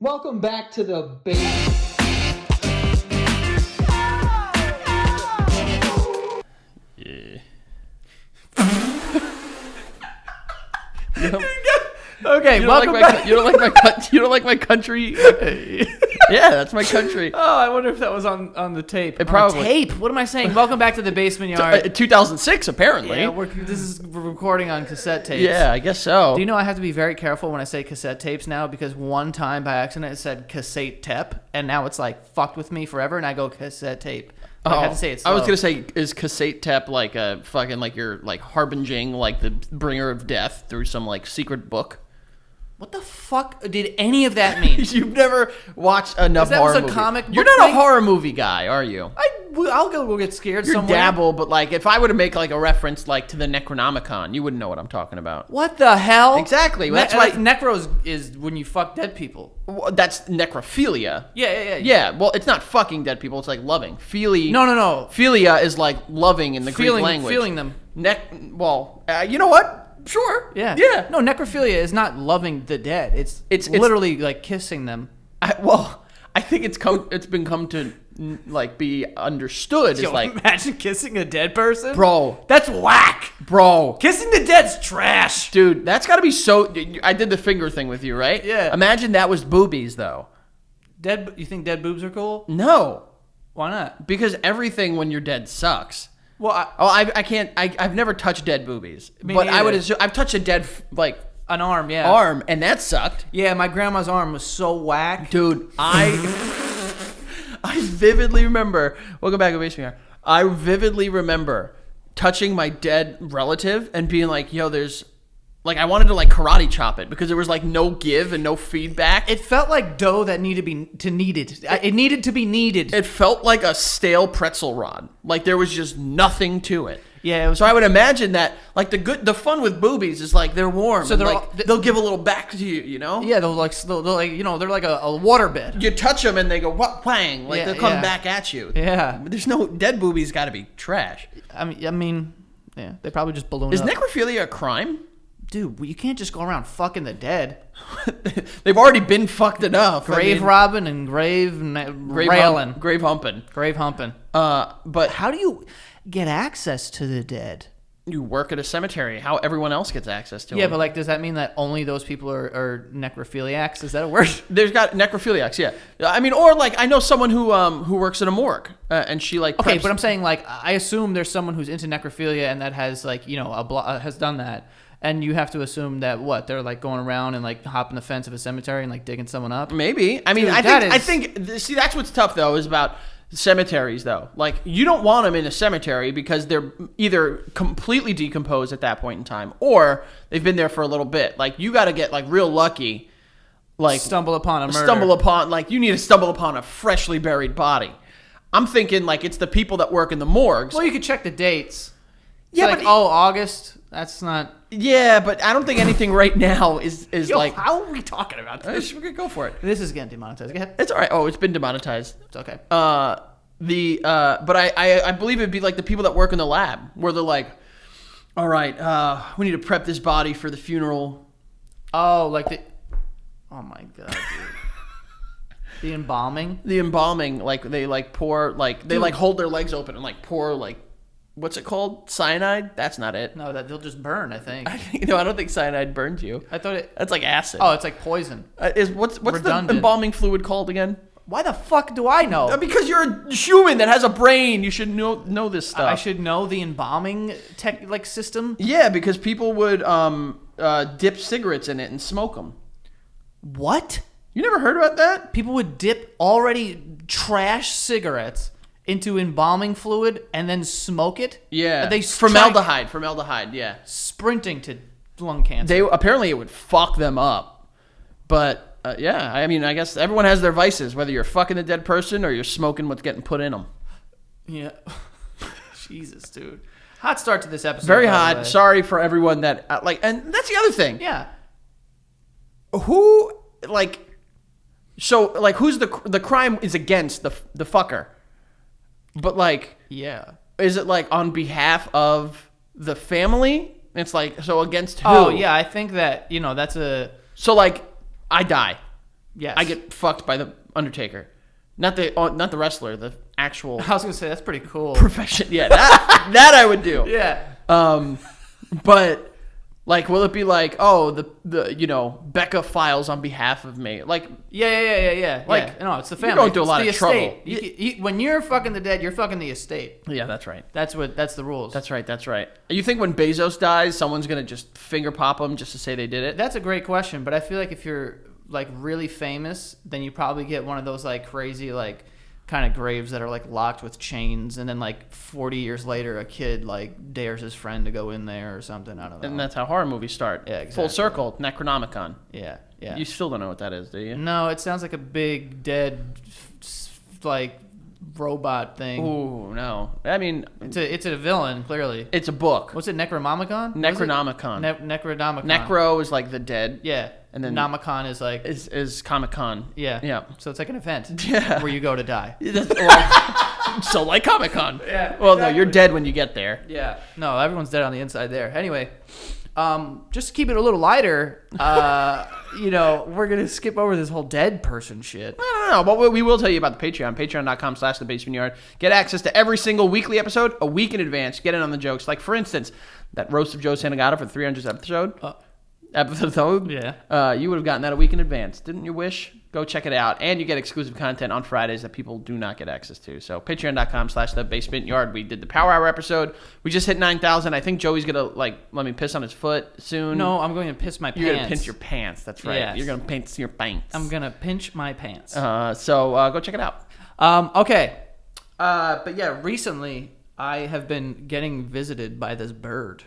Welcome back to the base. Yeah. Okay, welcome back. You don't like my country. Yeah, that's my country. Oh, I wonder if that was on the tape. Probably. On tape. What am I saying? Welcome back to the basement yard. 2006, apparently. Yeah, we're recording on cassette tapes. Yeah, I guess so. Do you know I have to be very careful when I say cassette tapes now, because one time by accident it said cassette tape, and now it's like fucked with me forever, and I go cassette tape. I have to say it slow. I was gonna say, is cassette tape like a fucking like you're like harbinging like the bringer of death through some like secret book? What the fuck did any of that mean? You've never watched enough horror movies. Comic You're book not thing? a horror movie guy, are you? I'll go get scared You somewhere. dabble, but like if I were to make like a reference like to the Necronomicon, you wouldn't know what I'm talking about. What the hell? Exactly. That's why necros is when you fuck dead people. Well, that's necrophilia. Yeah. Yeah, well, it's not fucking dead people. It's like loving. No. Philia is like loving in the Greek language. Feeling them. You know what? Sure. Yeah. Yeah. No, necrophilia is not loving the dead. It's literally like kissing them. I think it's come to like be understood. Yo, It's like, imagine kissing a dead person, bro, that's whack. bro, Kissing the dead's trash. dude, that's got to be so. I did the finger thing with you, right? Yeah. Imagine that was boobies, though. You think dead boobs are cool? No, Why not? because everything when you're dead sucks. Well, I can't. I've never touched dead boobies, Me but I would neither. assume I've touched a dead like an arm, yeah. arm, and that sucked, Yeah, my grandma's arm was so whack. dude. I vividly remember. Welcome back to Basement Yard. I vividly remember touching my dead relative and being like, "Yo, there's." Like, I wanted to, like, karate chop it because there was, like, no give and no feedback. It felt like dough that needed to be kneaded. It needed to be kneaded. It felt like a stale pretzel rod. Like, there was just nothing to it. Yeah, it was. So I would imagine that, like, the fun with boobies is, like, they're warm. So and, they're like, they'll give a little back to you, you know? Yeah, they're like you know, they're like a waterbed. You touch them and they go, whang. Like, Yeah, they'll come yeah. back at you. Yeah. But there's no, dead boobies got to be trash. I mean, yeah, they probably just balloon Is up. necrophilia a crime? Dude, you can't just go around fucking the dead. They've already been fucked enough. Grave robbing and grave railing. Grave humping. Grave humping. But How do you get access to the dead? you work at a cemetery. How everyone else gets access to Yeah, them. but like, does that mean that only those people are necrophiliacs? Is that a word? There's got necrophiliacs, yeah. I mean, or like I know someone who works in a morgue, and she like Okay, preps- but I'm saying like I assume there's someone who's into necrophilia and that has like has done that, and you have to assume that they're like going around and like hopping the fence of a cemetery and like digging someone up. maybe. I mean, Dude, I think see that's what's tough though is about cemeteries though. Like you don't want them in a cemetery because they're either completely decomposed at that point in time or they've been there for a little bit. Like you got to get like real lucky. Like Stumble upon a murder. You need to stumble upon a freshly buried body. I'm thinking like it's the people that work in the morgues. Well, you could check the dates. Yeah, Like, but August. That's not. yeah, but I don't think anything right now is Yo, like. how are we talking about this? We're gonna go for it. This is getting demonetized. Go ahead. It's all right. Oh, it's been demonetized. It's okay. But I believe it'd be like the people that work in the lab where they're like, all right, we need to prep this body for the funeral. Oh, like the. Oh my god, dude. The embalming. The embalming, like they like pour, like they like hold their legs open and like pour like, what's it called? Cyanide? That's not it. No, that they'll just burn. I think. No, I don't think cyanide burns you. I thought it. That's like acid. Oh, it's like poison. What's the Redundant. embalming fluid called again? Why the fuck do I know? Because you're a human that has a brain. You should know this stuff. I should know the embalming system. Yeah, because people would dip cigarettes in it and smoke them. What? You never heard about that? People would dip already trash cigarettes into embalming fluid and then smoke it? Yeah. They Formaldehyde, yeah. sprinting to lung cancer. They apparently it would fuck them up. But yeah, I mean, I guess everyone has their vices, whether you're fucking a dead person or you're smoking what's getting put in them. Yeah. Jesus, dude. Hot start to this episode. Very by the hot. way. Sorry for everyone that and that's the other thing. Yeah. Who who's the crime is against the fucker. But like Yeah. is it like on behalf of the family? It's like so against who? Oh, yeah, I think that, that's a So like I die. Yes. I get fucked by the Undertaker. Not the wrestler, the actual I was gonna say that's pretty cool. profession. Yeah, that I would do. Yeah. But like, will it be like, oh, the Becca files on behalf of me? Like, Yeah. Like, no, it's the family. you're going through a It's lot the of trouble. estate. When you're fucking the dead, you're fucking the estate. yeah, that's right. That's the rules. That's right. You think when Bezos dies, someone's gonna just finger pop him just to say they did it? That's a great question, but I feel like if you're like really famous, then you probably get one of those like crazy like kind of graves that are like locked with chains, and then like 40 years later, a kid like dares his friend to go in there or something. I don't know. And that's how horror movies start. Yeah, exactly. Full circle, Necronomicon. Yeah. You still don't know what that is, do you? No, it sounds like a big dead like robot thing. Ooh, no. I mean, It's a villain, clearly. it's a book. What's it, Necronomicon? Necronomicon. Necronomicon. Necro is like the dead. Yeah. And then Nomicon is like... is Comic-Con. Yeah. Yeah. So it's like an event Yeah. where you go to die. So like Comic-Con. Yeah, Well, no, exactly. you're dead when you get there. Yeah. No, everyone's dead on the inside there. Anyway, just to keep it a little lighter, we're going to skip over this whole dead person shit. No, but we will tell you about the Patreon. Patreon.com/thebasementyard. Get access to every single weekly episode a week in advance. Get in on the jokes. Like, for instance, that roast of Joe Santagato for the 300th episode. Yeah. You would have gotten that a week in advance. Didn't you wish? Go check it out. And you get exclusive content on Fridays that people do not get access to. So patreon.com/thebasementyard. We did the Power Hour episode. We just hit 9,000. I think Joey's going to let me piss on his foot soon. No, I'm going to piss my pants. You're going to pinch your pants. That's right. Yes. You're going to pinch your pants. I'm going to pinch my pants. So go check it out. Okay. But yeah, recently I have been getting visited by this bird.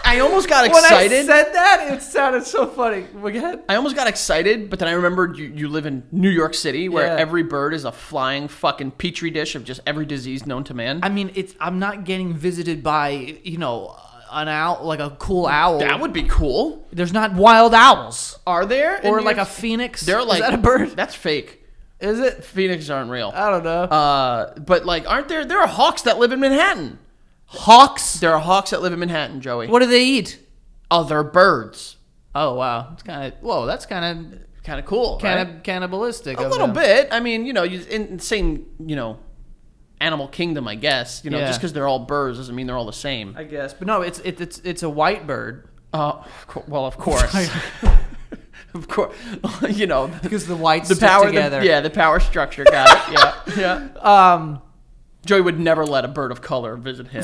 I almost got excited. When I said that, it sounded so funny. Go ahead. I almost got excited, but then I remembered you live in New York City, where Yeah. every bird is a flying fucking petri dish of just every disease known to man. I mean, I'm not getting visited by, an owl, like a cool owl. That would be cool. There's not wild owls. Are there? in Or New like York a phoenix. They're like, is that a bird? That's fake. Is it? Phoenixes aren't real. I don't know. But like, aren't there? There are hawks that live in Manhattan. Hawks? There are hawks that live in Manhattan, Joey. What do they eat? Other birds. Oh, wow. It's kind of, that's kind of cool. of Right? cannibalistic. A of little them. bit. I mean, in same, animal kingdom, I guess. Yeah. Just because they're all birds doesn't mean they're all the same. I guess. But no, it's a white bird. Well, of course. Of course. Because the whites the stick power together. the power structure got it. Yeah. Joey would never let a bird of color visit him.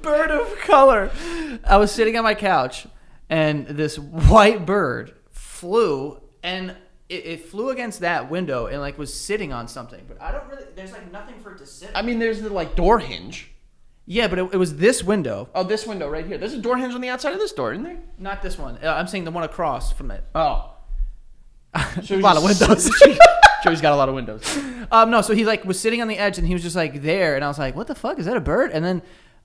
Bird of color. I was sitting on my couch, and this white bird flew, and it flew against that window and was sitting on something. But I don't really. There's nothing for it to sit on. I mean, there's the door hinge. Yeah, but it was this window. Oh, this window right here. There's a door hinge on the outside of this door, isn't there? Not this one. I'm saying the one across from it. Oh. A lot of windows. Joey's got a lot of windows. No, so he was sitting on the edge, and he was just there, and I was like, "What the fuck? Is that a bird?" And then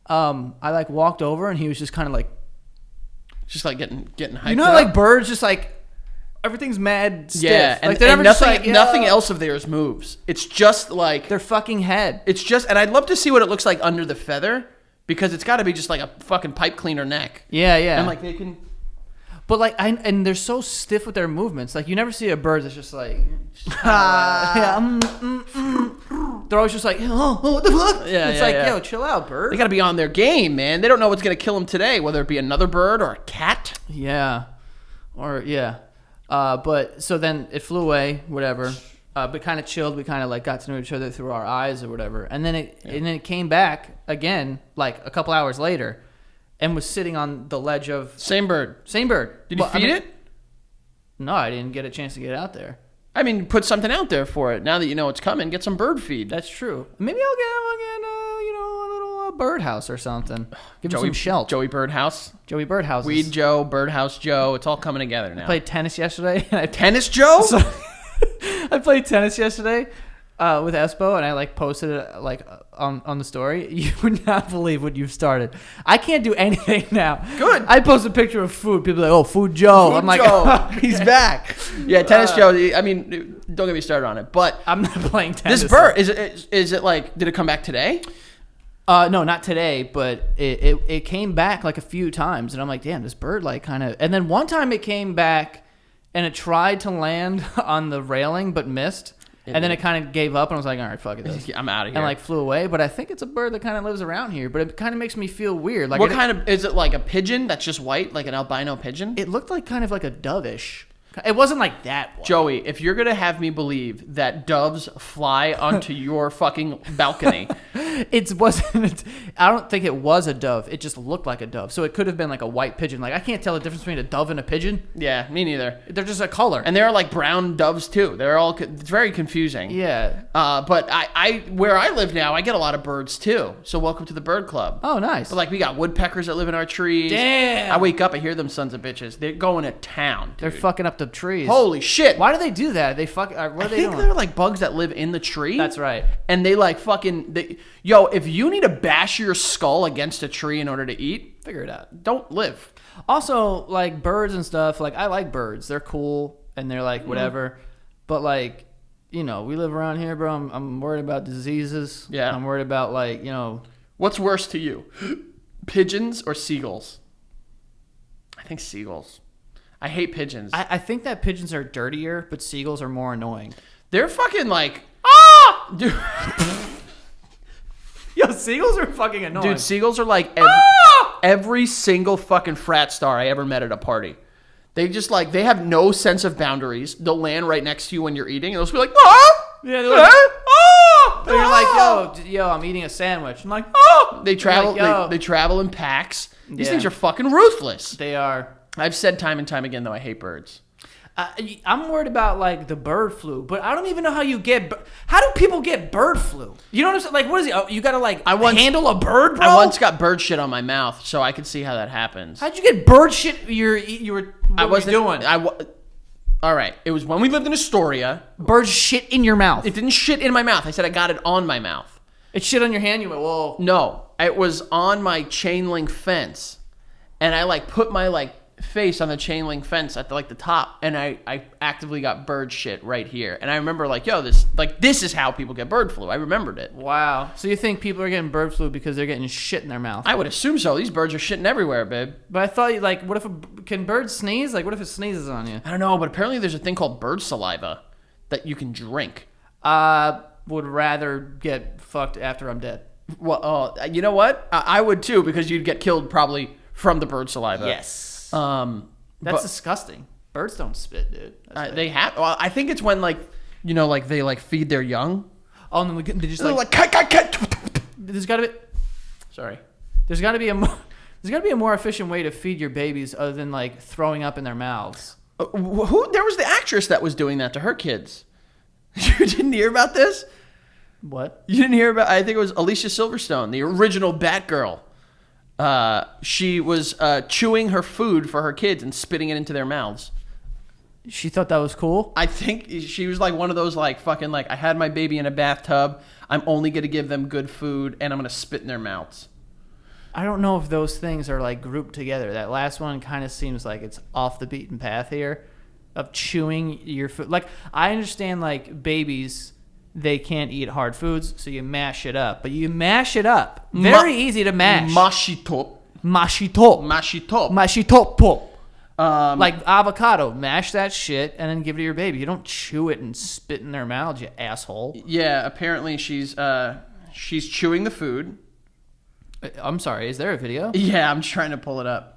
I walked over, and he was just kind of just getting hyped up. how birds just everything's mad stiff. Yeah, and, they're and never nothing, nothing else of theirs moves. It's just their fucking head. It's just, and I'd love to see what it looks like under the feather, because it's got to be just like a fucking pipe cleaner neck. Yeah. And they can. But and they're so stiff with their movements. You never see a bird that's just they're always just oh, what the fuck? Yeah, it's yo, chill out, bird. They got to be on their game, man. They don't know what's gonna kill them today, whether it be another bird or a cat. Yeah, or yeah. But so then it flew away, whatever. But kind of chilled. We kind of got to know each other through our eyes or whatever. And then it came back again, a couple hours later, and was sitting on the ledge of Same bird. Did you feed it? No, I didn't get a chance to get out there. I mean, put something out there for it. Now that you know it's coming, get some bird feed. That's true. Maybe I'll get a little birdhouse or something. Give him some shelter. Joey Birdhouse. Joey Birdhouse. Weed Joe, Birdhouse Joe. It's all coming together now. I played tennis yesterday. Tennis Joe? I played tennis yesterday with Espo, and I posted it on the story. You would not believe what you've started. I can't do anything now. Good. I post a picture of food. People are like, "Oh, Food Joe." Food I'm like, Joe. okay. He's back. Yeah, Tennis Joe. I mean, don't get me started on it. But I'm not playing tennis. this bird is it did it come back today? No, not today, but it came back like a few times, and I'm like, damn, this bird like kind of. And then one time it came back, and it tried to land on the railing but missed, and then it kind of gave up, and I was like, all right, fuck it, I'm out of here. and like flew away. But I think it's a bird that kind of lives around here, but it kind of makes me feel weird. Like, what kind of is it? Like a pigeon that's just white, like an albino pigeon? It looked like kind of like a dove-ish. It wasn't like that one. Joey, if you're gonna have me believe that doves fly onto your fucking balcony, It wasn't. I don't think it was a dove. It just looked like a dove. So it could have been like a white pigeon. Like I can't tell the difference between a dove and a pigeon. yeah, me neither. They're just a color. And there are like brown doves too. They're all it's very confusing. Yeah. But I where I live now, I get a lot of birds too. So welcome to the bird club. Oh, nice. But like we got woodpeckers that live in our trees. Damn. I wake up, I hear them sons of bitches. They're going to town. Dude. They're fucking up the trees. Holy shit! Why do they do that? They fuck. What are I they think doing? they're like bugs that live in the tree. That's right. And they like fucking. Yo, if you need to bash your skull against a tree in order to eat, Figure it out. don't live. Also, like birds and stuff. Like I like birds. They're cool and they're like whatever. But like, we live around here, bro. I'm worried about diseases. Yeah. I'm worried about like, What's worse to you, pigeons or seagulls? I think seagulls. I hate pigeons. I think that pigeons are dirtier, but seagulls are more annoying. They're fucking like, dude. Yo, seagulls are fucking annoying. Dude, seagulls are like every single fucking frat star I ever met at a party. They just like, they have no sense of boundaries. They'll land right next to you when you're eating, and they'll just be like, Yeah, they're like, ah! you're like, yo, I'm eating a sandwich. I'm like, oh. They travel. You're like, yo. They travel in packs. These Yeah. things are fucking ruthless. They are. I've said time and time again, though, I hate birds. I'm worried about like the bird flu, but I don't even know how you get. How do people get bird flu? You know what I'm saying? Like, what is it? Oh, you gotta like handle a bird, bro. I once got bird shit on my mouth, so I could see how that happens. How'd you get bird shit? You were. I What were you wasn't doing? All right. It was when we lived in Astoria. Bird shit in your mouth. It didn't shit in my mouth. I said I got it on my mouth. It shit on your hand. You went, whoa. No, it was on my chain link fence, and I like put my like face on the chain link fence at the top, and I actively got bird shit right here. And I remember like, yo, this is how people get bird flu. I remembered it. Wow. So you think people are getting bird flu because they're getting shit in their mouth? I would assume so. These birds are shitting everywhere, babe. But I thought, like, what if can birds sneeze? Like, what if it sneezes on you? I don't know, but apparently there's a thing called bird saliva that you can drink. Would rather get fucked after I'm dead. Well, you know what? I would too, because you'd get killed probably from the bird saliva. Yes. But That's disgusting. Birds don't spit, dude. they have. Well, I think it's when like they like feed their young. Oh, and then they just They're like cut. there's got to be. Sorry. There's got to be a more efficient way to feed your babies other than like throwing up in their mouths. Who? There was the actress that was doing that to her kids. You didn't hear about this? What? You didn't hear about? I think it was Alicia Silverstone, the original Batgirl. She was chewing her food for her kids and spitting it into their mouths. She thought that was cool? I think she was like one of those like fucking like, I had my baby in a bathtub. I'm only going to give them good food and I'm going to spit in their mouths. I don't know if those things are like grouped together. That last one kind of seems like it's off the beaten path here of chewing your food. Like, I understand like babies, they can't eat hard foods, so you mash it up. But you mash it up. Very easy to mash. Mashitop. Like avocado. Mash that shit and then give it to your baby. You don't chew it and spit in their mouths, you asshole. Yeah, apparently she's chewing the food. I'm sorry, is there a video? Yeah, I'm trying to pull it up.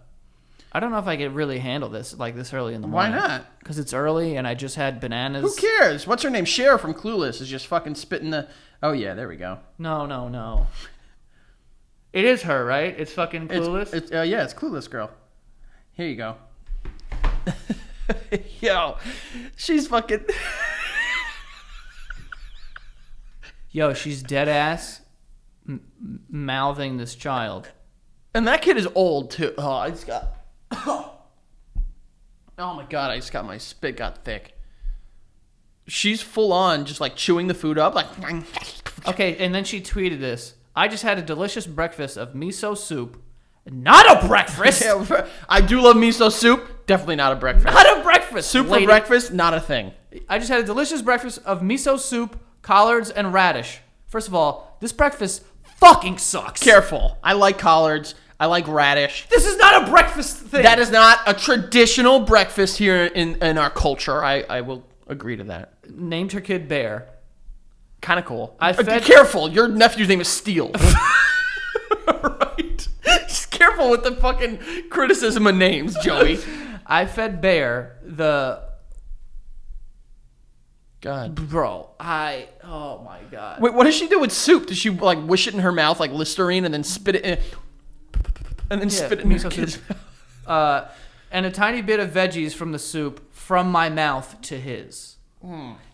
I don't know if I could really handle this like this early in the morning. Why not? Because it's early and I just had bananas. Who cares? What's her name? Cher from Clueless is just fucking spitting the... Oh, yeah, there we go. No. It is her, right? It's fucking Clueless? Yeah, it's Clueless girl. Here you go. Yo, she's fucking... Yo, she's dead ass mouthing this child. And that kid is old, too. Oh, I just got... Oh my god, I just got my spit got thick. She's full on just like chewing the food up like. Okay, and then she tweeted this. I just had a delicious breakfast of miso soup. Not a breakfast. I do love miso soup. Definitely not a breakfast. Not a breakfast. Soup lady. for breakfast, not a thing. I just had a delicious breakfast of miso soup, collards, and radish. First of all, this breakfast fucking sucks. Careful. I like collards. I like radish. This is not a breakfast thing. That is not a traditional breakfast here in our culture. I will agree to that. Named her kid Bear. Kind of cool. fed- Careful. Your nephew's name is Steele. Right? Just careful with the fucking criticism of names, Joey. I fed Bear the... God. Bro, oh my God. Wait, what does she do with soup? Does she like wish it in her mouth like Listerine and then spit it in? And then spit it in her miso kid's soup. And a tiny bit of veggies from the soup from my mouth to his.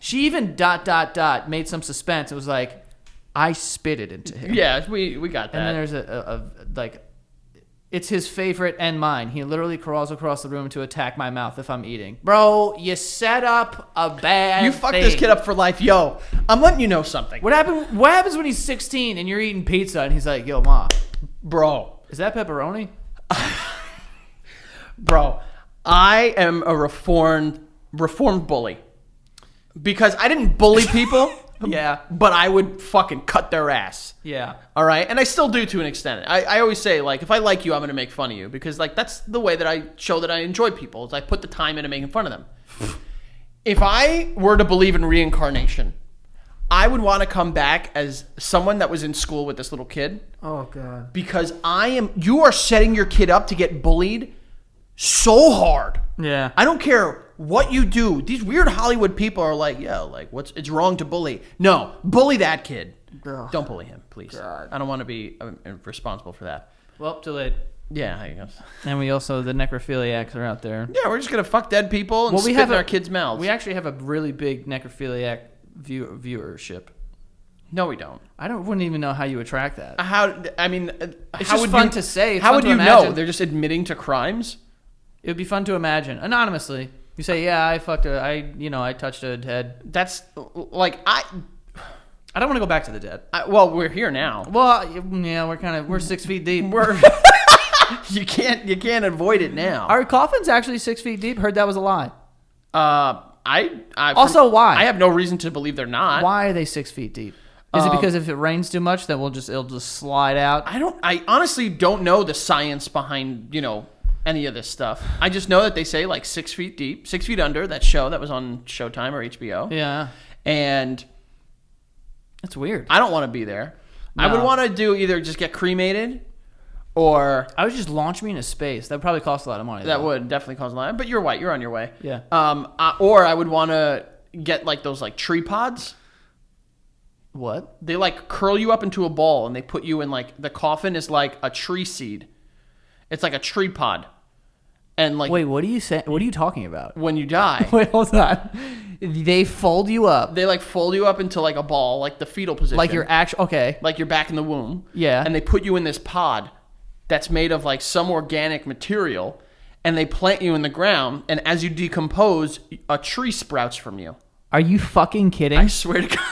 She even ... made some suspense. It was like, I spit it into him. Yeah, we got that. And then there's a like, it's his favorite and mine. He literally crawls across the room to attack my mouth if I'm eating. Bro, you set up a bad You fucked thing. this kid up for life. Yo, I'm letting you know something. What happens when he's 16 and you're eating pizza and he's like, yo, Ma, Bro. is that pepperoni? Bro, I am a reformed bully. Because I didn't bully people. Yeah. But I would fucking cut their ass. Yeah. All right? And I still do to an extent. I always say, like, if I like you, I'm going to make fun of you. Because, like, that's the way that I show that I enjoy people. Is I put the time into making fun of them. If I were to believe in reincarnation, I would want to come back as someone that was in school with this little kid. Oh, God. Because you are setting your kid up to get bullied so hard. Yeah. I don't care what you do. These weird Hollywood people are like, yo, like, it's wrong to bully. No, bully that kid. Ugh. Don't bully him, please. God. I don't want to be responsible for that. Well, too late. Yeah, I guess. And we also, the necrophiliacs are out there. Yeah, we're just going to fuck dead people and Well, spit in our kids' mouths. We actually have a really big necrophiliac viewership. No, we don't. Wouldn't even know how you attract that. It's It's how just would fun you, to say. It's how fun would to you imagine. know? They're just admitting to crimes? It would be fun to imagine anonymously. You say, "Yeah, I touched a head." That's like I don't want to go back to the dead. well, we're here now. Well, yeah, we're 6 feet deep. You can't avoid it now. Our coffin's actually 6 feet deep. Heard that was a lie. Also, why? I have no reason to believe they're not. Why are they 6 feet deep? Is it because if it rains too much, then it'll just slide out? I honestly don't know the science behind, any of this stuff. I just know that they say like 6 feet deep, 6 feet under, that show that was on Showtime or HBO. Yeah. And That's weird. I don't want to be there. No. I would want to do either just get cremated or I would just launch me into space. That would probably cost a lot of money. that though. would definitely cause a lot. But you're white. You're on your way. Yeah. Or I would want to get like those like tree pods. What? They like curl you up into a ball and they put you in like the coffin is like a tree seed. It's like a tree pod. And like Wait, what are you saying? What are you talking about? when you die, Wait, hold on. They fold you up they like fold you up into like a ball, like the fetal position. like you're actually okay. like you're back in the womb. Yeah. And they put you in this pod that's made of like some organic material and they plant you in the ground and as you decompose, a tree sprouts from you. Are you fucking kidding? I swear to God.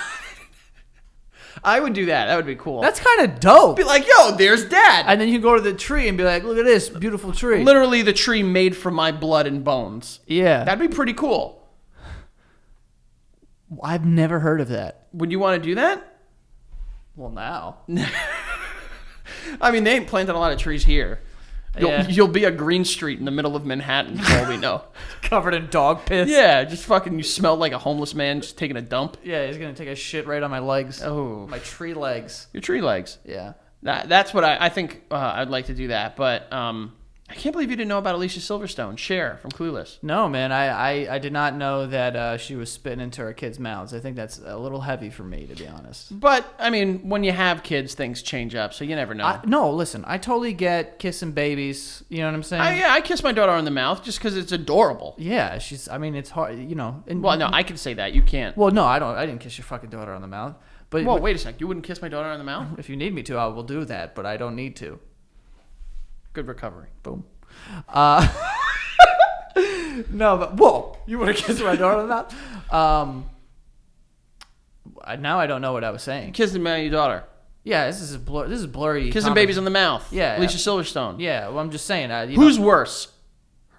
I would do that. That would be cool. That's kind of dope. be like, yo, there's dad. And then you go to the tree and be like, look at this beautiful tree. Literally the tree made from my blood and bones. Yeah. That'd be pretty cool. I've never heard of that. Would you want to do that? Well, now. I mean, they ain't planted a lot of trees here. Yeah. You'll be a Green Street in the middle of Manhattan, for all we know. Covered in dog piss. Yeah, just fucking, you smell like a homeless man just taking a dump. Yeah, he's going to take a shit right on my legs. Oh. My tree legs. Your tree legs. Yeah. That's what I think I'd like to do that. But I can't believe you didn't know about Alicia Silverstone, Cher from Clueless. No, man, I did not know that she was spitting into her kids' mouths. I think that's a little heavy for me, to be honest. But, I mean, when you have kids, things change up, so you never know. No, listen, I totally get kissing babies. You know what I'm saying? I kiss my daughter on the mouth just because it's adorable. Yeah, it's hard, And, Well, no, I can say that. You can't. Well, no, I didn't kiss your fucking daughter on the mouth. But Well, wait a sec. You wouldn't kiss my daughter on the mouth? if you need me to, I will do that, but I don't need to. Good recovery. Boom. No, but whoa, you want to kiss my daughter on the mouth? Now I don't know what I was saying. Kissing your daughter. Yeah, this is blurry. Kissing babies on the mouth. Yeah, Alicia Silverstone. Yeah, well, I'm just saying. Who's worse?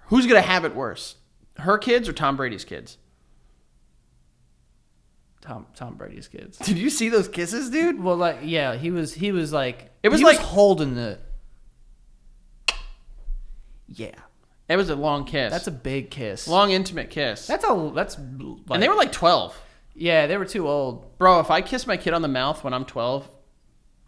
Who's going to have it worse? Her kids or Tom Brady's kids? Tom Brady's kids. Did you see those kisses, dude? Well, like, yeah, he was like, It was he like- was holding the. Yeah, It was a long kiss. that's a big kiss. long, intimate kiss. That's like, And they were like 12. yeah, they were too old. Bro, if I kiss my kid on the mouth when I'm 12,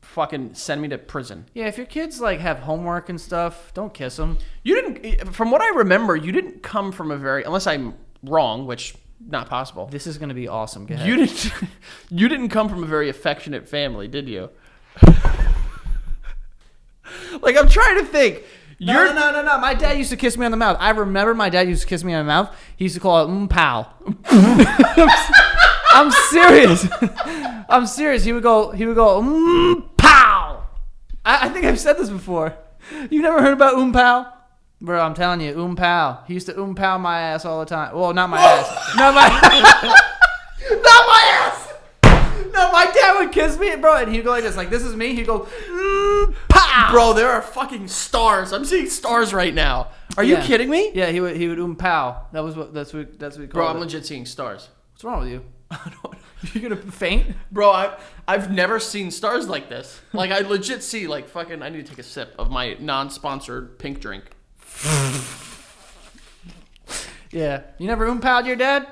fucking send me to prison. Yeah, if your kids like have homework and stuff, don't kiss them. You didn't, from what I remember, you didn't come from a very, unless I'm wrong, which not possible. This is gonna be awesome. Go ahead. You didn't come from a very affectionate family, did you? Like, I'm trying to think. No. My dad used to kiss me on the mouth. I remember my dad used to kiss me on the mouth. He used to call it pow. I'm serious. I'm serious. He would go pow. I think I've said this before. You never heard about pow? Bro, I'm telling you, pow. He used to pow my ass all the time. Well, not my ass. Not my not my ass. No, my dad would kiss me, bro, and he'd go like this. Like, this is me. He'd go, pow. Bro, there are fucking stars. I'm seeing stars right now. Are you kidding me? Yeah, he would pow. That's what he called Bro, I'm it. legit seeing stars. What's wrong with you? You're gonna faint? Bro, I've never seen stars like this. Like, I legit see, like, fucking, I need to take a sip of my non-sponsored pink drink. Yeah. You never powed your dad?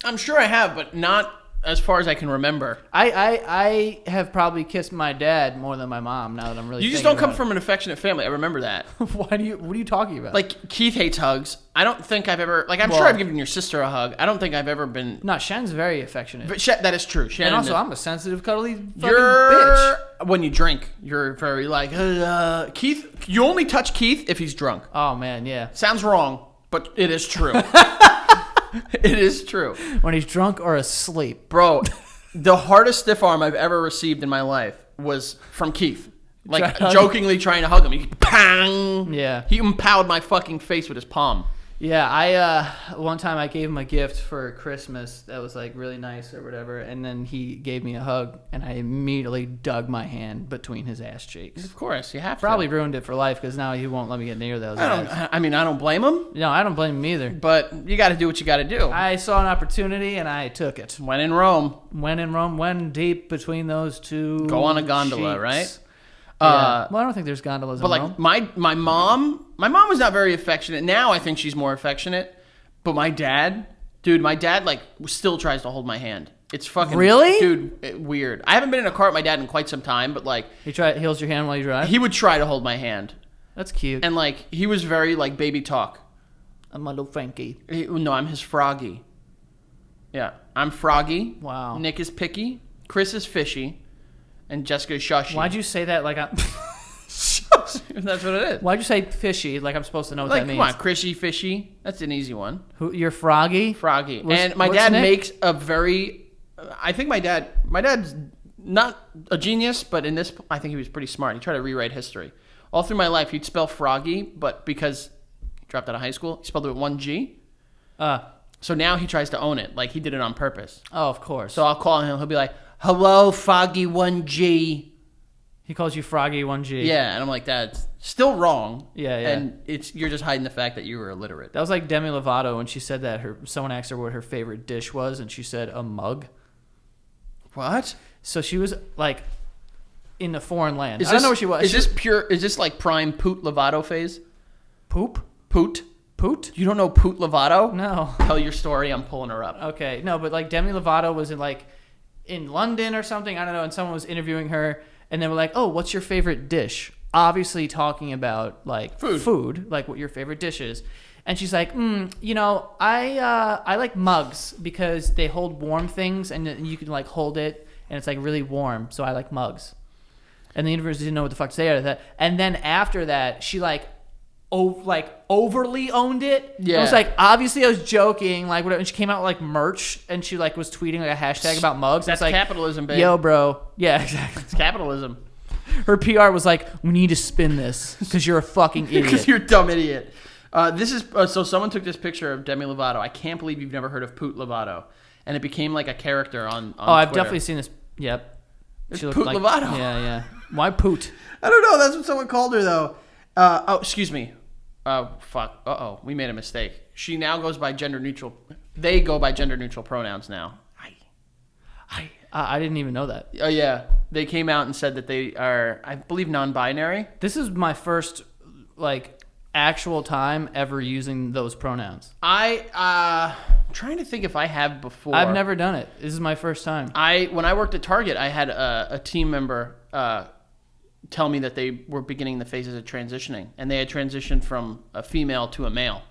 I'm sure I have, but not as far as I can remember. I have probably kissed my dad more than my mom. Now that I'm really. You just don't come from an affectionate family. I remember that. What are you talking about? Like, Keith hates hugs. I don't think I've ever, like, I'm sure I've given your sister a hug. I don't think I've ever been. No, Shen's very affectionate. But that is true. Shannon And also, is. I'm a sensitive, cuddly fucking You're bitch. when you drink, you're very like Keith. You only touch Keith if he's drunk. Oh man, yeah. Sounds wrong, but it is true. It is true, When he's drunk or asleep. bro. The hardest stiff arm I've ever received in my life was from Keith. Like, jokingly trying to hug him. He pang. Yeah. He impaled my fucking face with his palm. Yeah, I one time I gave him a gift for Christmas that was like really nice or whatever, and then he gave me a hug, and I immediately dug my hand between his ass cheeks. Of course, you have to. Probably ruined it for life because now he won't let me get near those. I mean, I don't blame him, No, I don't blame him either. but you got to do what you got to do. I saw an opportunity and I took it. When in Rome, When in Rome, when deep between those two. go on a gondola, cheeks. right? Yeah. Well, I don't think there's gondolas. But in like Rome. my mom was not very affectionate. Now I think she's more affectionate. But my dad like still tries to hold my hand. It's fucking Really? dude, weird. I haven't been in a car with my dad in quite some time, but like He holds your hand while you drive. he would try to hold my hand, That's cute. and like he was very like baby talk. I'm a little Frankie. No, I'm his Froggy. Yeah, I'm Froggy. Wow. Nick is picky. Chris is fishy, and Jessica is shushy. Why'd you say that like I'm? That's what it is. Why'd you say fishy? Like I'm supposed to know what Like, that means. come on, Chrissy, fishy. That's an easy one. Who, you're Froggy? Froggy. What's- And my what's dad Nick? makes a very. I think my dad's not a genius, but in this, I think he was pretty smart. He tried to rewrite history. All through my life, he'd spell Froggy, but because he dropped out of high school, he spelled it with one G. So now he tries to own it, like he did it on purpose. Oh, of course. So I'll call him. He'll be like, "Hello, Froggy, 1G." He calls you Froggy 1G. Yeah, and I'm like, that's still wrong. Yeah, yeah. And you're just hiding the fact that you were illiterate. That was like Demi Lovato when she said that someone asked her what her favorite dish was, and she said a mug. What? So she was like in a foreign land. Is I don't know where she was. Is this pure? Is this like prime Poot Lovato phase? Poop? Poot? Poot? You don't know Poot Lovato? No. Tell your story. I'm pulling her up. Okay, no, but like Demi Lovato was in London or something. I don't know, and someone was interviewing her, and they were like, "Oh, what's your favorite dish?" Obviously talking about like food, like what your favorite dish is. And she's like, I like mugs because they hold warm things, and you can like hold it, and it's like really warm. So I like mugs. And the universe didn't know what the fuck to say out of that. And then after that, she overly owned it. Yeah. It was like, obviously I was joking, like whatever. And she came out with like merch, and she like was tweeting like a hashtag about mugs. That's like, capitalism, babe. Yo, bro. Yeah, exactly. It's capitalism. Her PR was like, we need to spin this because you're a fucking idiot. Because you're a dumb idiot. This is so someone took this picture of Demi Lovato. I can't believe you've never heard of Poot Lovato, and it became like a character on I've Twitter. definitely seen this. Yep. It's She looked Poot like, Lovato. Yeah. Why Poot? I don't know. That's what someone called her though. Excuse me. Fuck. We made a mistake. She now goes by gender neutral. They go by gender neutral pronouns now. I didn't even know that. Oh yeah, they came out and said that they are, I believe, non-binary. This is my first like actual time ever using those pronouns. I'm trying to think if I have before. I've never done it. This is my first time. When I worked at Target, I had a team member tell me that they were beginning the phases of transitioning, and they had transitioned from a female to a male.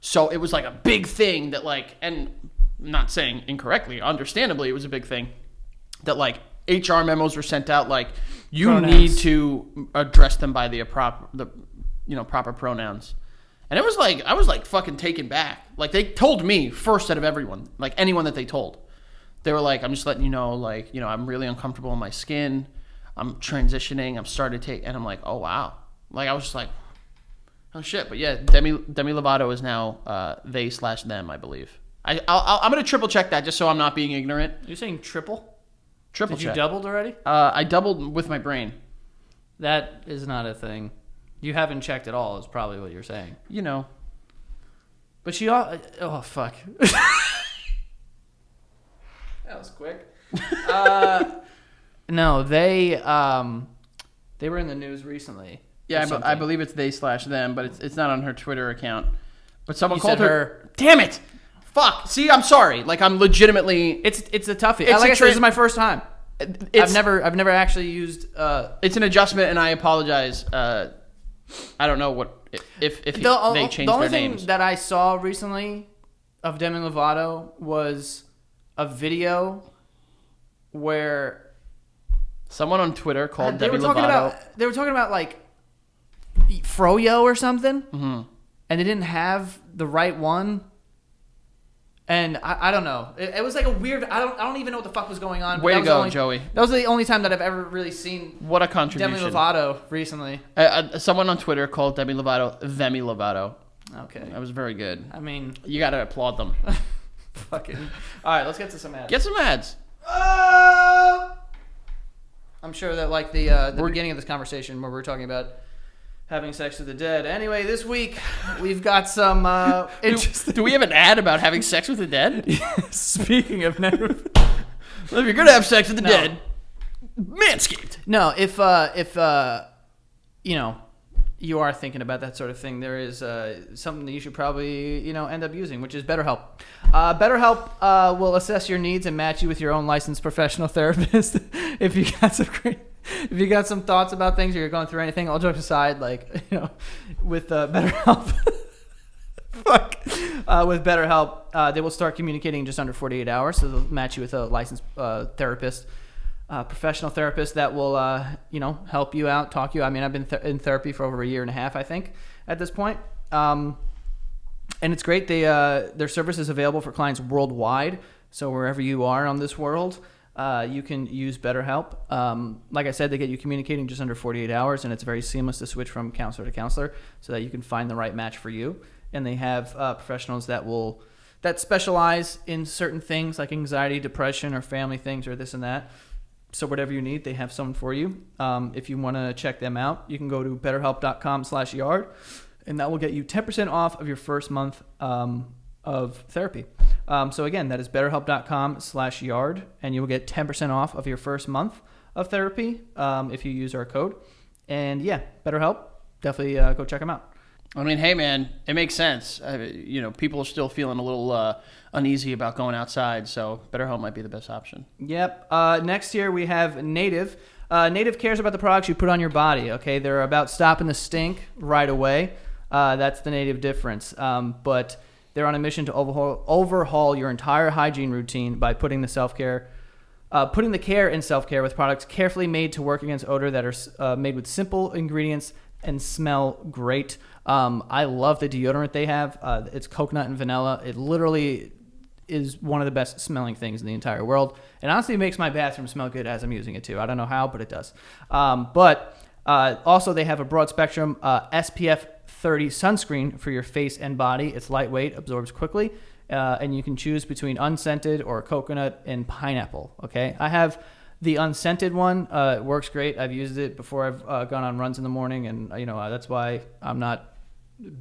So it was like a big thing that like, and I'm not saying incorrectly, understandably, it was a big thing that like HR memos were sent out like you Pronouns. need to address them by the proper pronouns. And it was like, I was like fucking taken back. Like they told me first out of everyone, like anyone that they told, they were like, I'm just letting you know, like, I'm really uncomfortable in my skin. I'm transitioning. I'm starting to take, and I'm like, oh wow. Like I was just like, oh shit. But yeah, Demi Lovato is now they/them, I believe. I'm gonna triple check that just so I'm not being ignorant. You're saying triple? Triple Did check. you doubled already? I doubled with my brain. That is not a thing. You haven't checked at all is probably what you're saying. But But she all... Oh, fuck. That was quick. No, they were in the news recently. Yeah, I believe it's they/them, but it's not on her Twitter account. But someone You called said her. Damn it! Fuck. See, I'm sorry. Like I'm legitimately. It's a toughie. It's Like a I said, this is my first time. I've I've never actually used. It's an adjustment, and I apologize. I don't know what if they changed The their only names. thing that I saw recently of Demi Lovato was a video where Someone on Twitter called they Demi were talking Lovato. they were talking about like Froyo or something, and they didn't have the right one. And I don't know. It was like a weird. I don't even know what the fuck was going on. Way to go, only, Joey. That was the only time that I've ever really seen What a contribution. Demi Lovato recently. Someone on Twitter called Demi Lovato Demi Lovato. Okay. That was very good. I mean, You gotta applaud them. fucking. All right, let's get to some ads. Get some ads. I'm sure that like the beginning of this conversation where we're talking about having sex with the dead. Anyway, this week we've got some interesting. Do we have an ad about having sex with the dead? Speaking of never. Well, if you're gonna have sex with the No. dead, Manscaped. No, if you are thinking about that sort of thing, there is something that you should probably end up using, which is BetterHelp. BetterHelp will assess your needs and match you with your own licensed professional therapist. If you got some thoughts about things or you're going through anything, all jokes aside, with BetterHelp. With BetterHelp, they will start communicating in just under 48 hours, so they'll match you with a licensed therapist. Professional therapist that will, help you out, talk you. I mean, I've been in therapy for over a year and a half, I think, at this point. And it's great. Their service is available for clients worldwide. So wherever you are on this world, you can use BetterHelp. Like I said, they get you communicating just under 48 hours, and it's very seamless to switch from counselor to counselor so that you can find the right match for you. And they have professionals that specialize in certain things like anxiety, depression, or family things, or this and that. So whatever you need, they have someone for you. If you want to check them out, you can go to betterhelp.com/yard, and that will get you 10% off of your first month of therapy. So again, that is betterhelp.com/yard, and you will get 10% off of your first month of therapy if you use our code. And yeah, BetterHelp, definitely go check them out. I mean, hey man, it makes sense. People are still feeling a little uneasy about going outside, so BetterHelp might be the best option. Yep. Next here we have Native. Native cares about the products you put on your body. Okay, they're about stopping the stink right away. That's the Native difference. But they're on a mission to overhaul your entire hygiene routine by putting the care in self-care with products carefully made to work against odor that are made with simple ingredients and smell great. I love the deodorant they have. It's coconut and vanilla. It literally is one of the best smelling things in the entire world. And honestly, it makes my bathroom smell good as I'm using it too. I don't know how, but it does. But also they have a broad spectrum SPF 30 sunscreen for your face and body. It's lightweight, absorbs quickly, and you can choose between unscented or coconut and pineapple. Okay, I have the unscented one. It works great. I've used it before. I've gone on runs in the morning, and that's why I'm not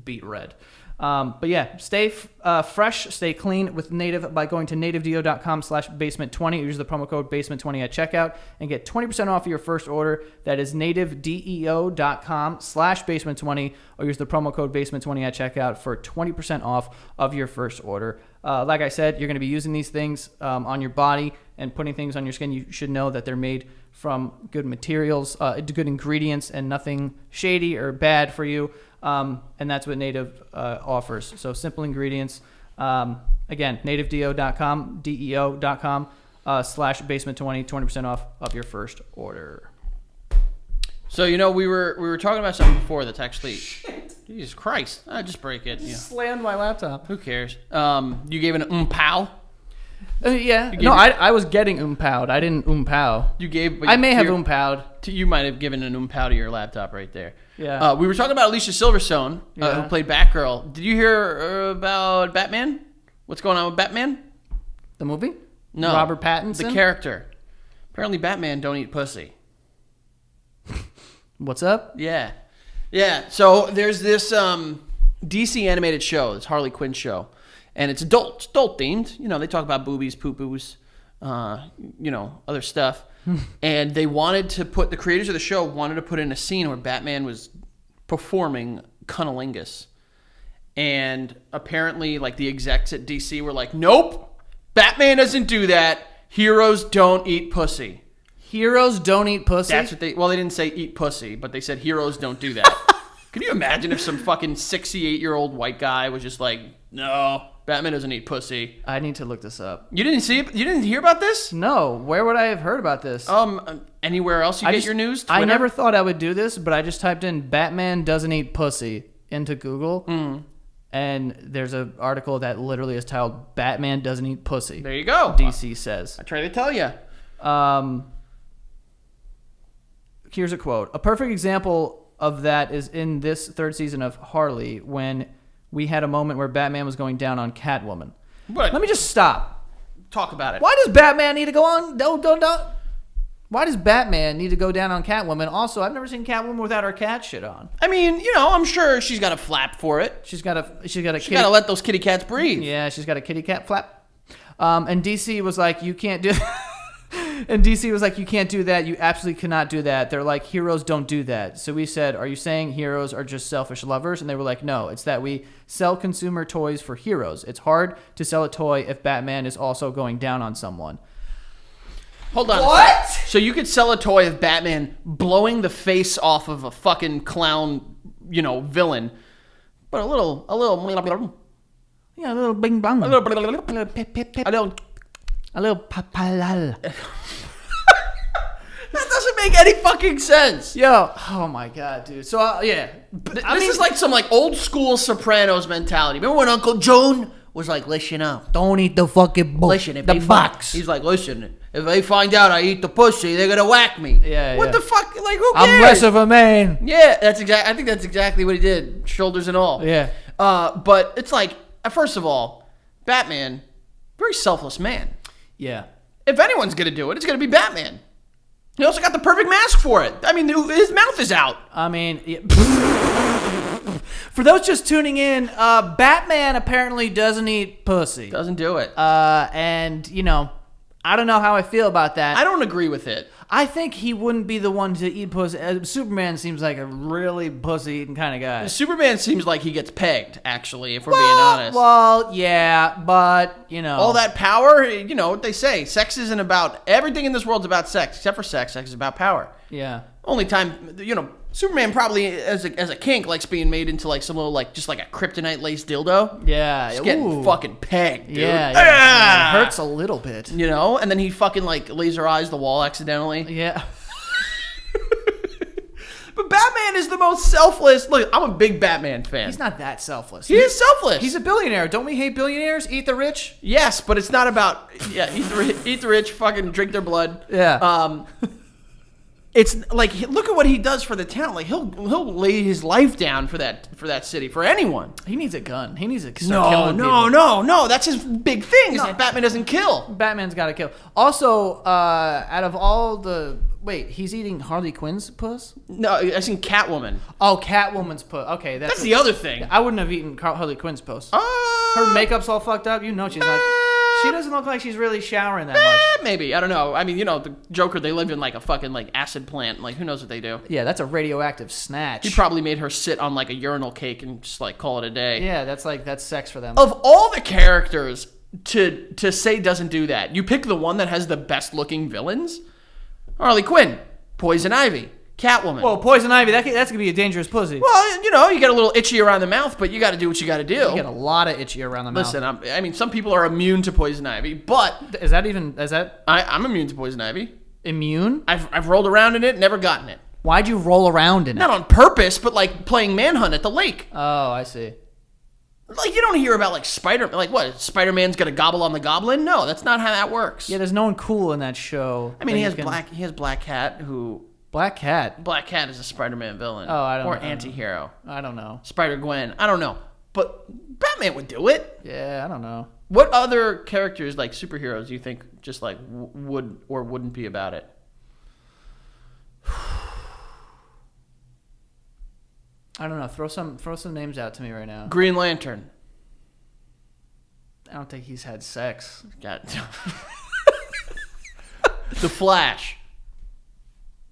beet red. But yeah, stay fresh, stay clean with Native by going to nativedeo.com/basement20. Use the promo code basement20 at checkout and get 20% off your first order. That is nativedeo.com/basement20, or use the promo code basement20 at checkout for 20% off of your first order. Like I said, you're going to be using these things on your body and putting things on your skin. You should know that they're made from good materials, good ingredients, and nothing shady or bad for you. And that's what Native offers. So simple ingredients. Again, nativedeo.com, DEO.com/basement20, 20% off of your first order. So we were talking about something before that's actually, Jesus Christ, I just break it. Just slammed my laptop. Who cares? You gave an pow. Yeah. No, I was getting powed. I didn't pow. You gave. I may have powed. You might have given an pow to your laptop right there. Yeah. We were talking about Alicia Silverstone, who played Batgirl. Did you hear about Batman? What's going on with Batman? The movie? No. Robert Pattinson? The character. Apparently Batman don't eat pussy. What's up? Yeah. Yeah. So there's this DC animated show, this Harley Quinn show. And it's adult themed. They talk about boobies, poo-poos, other stuff. And they the creators of the show wanted to put in a scene where Batman was performing cunnilingus. And apparently, the execs at DC were like, nope, Batman doesn't do that. Heroes don't eat pussy. Heroes don't eat pussy? That's what they didn't say eat pussy, but they said heroes don't do that. Can you imagine if some fucking 68-year-old white guy was just like, no, Batman doesn't eat pussy. I need to look this up. You didn't see it? You didn't hear about this? No. Where would I have heard about this? Anywhere else you get your news? Twitter? I never thought I would do this, but I just typed in Batman doesn't eat pussy into Google. And there's an article that literally is titled Batman doesn't eat pussy. There you go. DC says. I try to tell you. Here's a quote. A perfect example of that is in this third season of Harley, when we had a moment where Batman was going down on Catwoman. But Let me just stop. Talk about it. Why does Batman need to go on? Why does Batman need to go down on Catwoman? Also, I've never seen Catwoman without her cat shit on. I mean, I'm sure she's got a flap for it. She's got to let those kitty cats breathe. Yeah, she's got a kitty cat flap. And DC was like, you can't do. And DC was like, you can't do that. You absolutely cannot do that. They're like, heroes don't do that. So we said, are you saying heroes are just selfish lovers? And they were like, no, it's that we sell consumer toys for heroes. It's hard to sell a toy if Batman is also going down on someone. Hold on. What? So you could sell a toy of Batman blowing the face off of a fucking clown, villain, but a little Yeah, a little bing bong. a little papalal. That doesn't make any fucking sense. Yo, oh my god, dude. So yeah, This is like some old school Sopranos mentality. Remember when Uncle Joan was like, listen up. Don't eat the fucking Listen, if the they box. He's like, listen, if they find out I eat the pussy, they're gonna whack me. Yeah, What yeah. the fuck? Who cares? I'm less of a man. Yeah, I think that's exactly what he did, shoulders and all. Yeah. But it's like, first of all, Batman, very selfless man. Yeah. If anyone's gonna do it, it's gonna be Batman. He also got the perfect mask for it. I mean, his mouth is out. I mean, yeah. For those just tuning in, Batman apparently doesn't eat pussy. Doesn't do it. And I don't know how I feel about that. I don't agree with it. I think he wouldn't be the one to eat pussy. Superman seems like a really pussy-eating kind of guy. Superman seems like he gets pegged, actually, if we're being honest. Well, yeah, but, all that power, what they say. Sex isn't about, everything in this world's about sex, except for sex. Sex is about power. Yeah. Only time, Superman probably, as a kink, likes being made into some little, just like a kryptonite-laced dildo. Yeah. Just getting fucking pegged, dude. Yeah. Ah! It hurts a little bit. And then he fucking, laser eyes the wall accidentally. Yeah. But Batman is the most selfless. Look, I'm a big Batman fan. He's not that selfless. He is selfless. He's a billionaire. Don't we hate billionaires? Eat the rich? Yes, but it's not about, eat the rich, fucking drink their blood. Yeah. It's like, look at what he does for the town. Like he'll lay his life down for that city, for anyone. He needs a gun. He needs to start killing people. No. That's his big thing. Is that Batman doesn't kill. Batman's got to kill. Also, out of all the Wait, he's eating Harley Quinn's puss? No, I seen Catwoman. Oh, Catwoman's puss. Okay, That's the other thing. I wouldn't have eaten Harley Quinn's puss. Her makeup's all fucked up. You know she's not. She doesn't look like she's really showering that much. Maybe. I don't know. I mean, the Joker, they live in like a fucking like acid plant. Like, who knows what they do? Yeah, that's a radioactive snatch. He probably made her sit on like a urinal cake and just like call it a day. Yeah, that's sex for them. Of all the characters to say doesn't do that, you pick the one that has the best looking villains. Harley Quinn, Poison Ivy, Catwoman. Well, Poison Ivy, that's gonna be a dangerous pussy. Well, you get a little itchy around the mouth, but you got to do what you got to do. You get a lot of itchy around the mouth. Listen, I mean, some people are immune to Poison Ivy, but I'm immune to Poison Ivy. Immune? I've rolled around in it, never gotten it. Why'd you roll around in it? Not on purpose, but like playing Manhunt at the lake. Oh, I see. Like, you don't hear about like Spider-Man's gonna gobble on the goblin? No, that's not how that works. Yeah, there's no one cool in that show. I mean, he has Black Cat, who Black Cat. Black Cat is a Spider-Man villain. Oh, I don't know. Or anti-hero. I don't know. Spider-Gwen. I don't know. But Batman would do it. Yeah, I don't know. What other characters, like superheroes, do you think just like would or wouldn't be about it? I don't know. Throw some names out to me right now. Green Lantern. I don't think he's had sex. Got The Flash.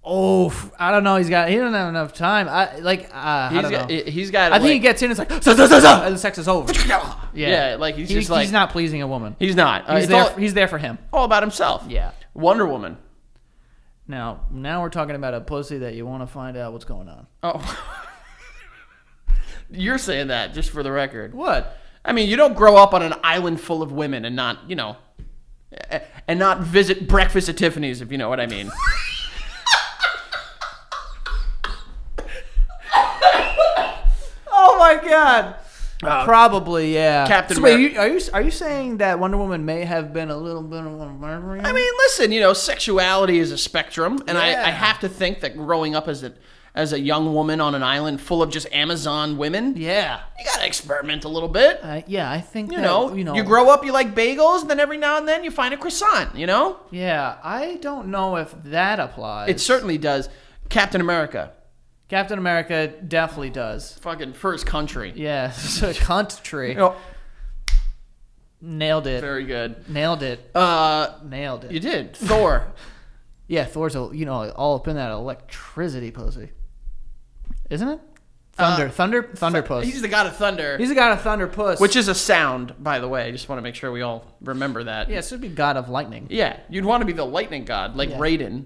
Oh, I don't know. He doesn't have enough time. I don't know. He's got. I think he gets in. It's like and the sex is over. Yeah, like he's not pleasing a woman. He's not. He's there for him. All about himself. Yeah. Wonder Woman. Now we're talking about a pussy that you want to find out what's going on. Oh. You're saying that just for the record. What? I mean, you don't grow up on an island full of women and not, and not visit breakfast at Tiffany's, if you know what I mean. Oh my God. Probably, yeah. Captain America. Are you saying that Wonder Woman may have been a little bit of a murderer? I mean, listen, sexuality is a spectrum, and Yeah. I have to think that growing up as a young woman on an island full of just Amazon women, Yeah. you gotta experiment a little bit. Yeah, I think You grow up, you like bagels, and then every now and then you find a croissant, Yeah, I don't know if that applies. It certainly does. Captain America. Captain America definitely does. Fucking first country. Yeah, country. Nailed it. Very good. Nailed it. Nailed it. You did. Thor. Yeah, Thor's all up in that electricity pussy. Isn't it? Thunder puss. He's the god of thunder. He's the god of thunder puss. Which is a sound, by the way. I just want to make sure we all remember that. Yeah, it should be god of lightning. Yeah, you'd want to be the lightning god, like Raiden.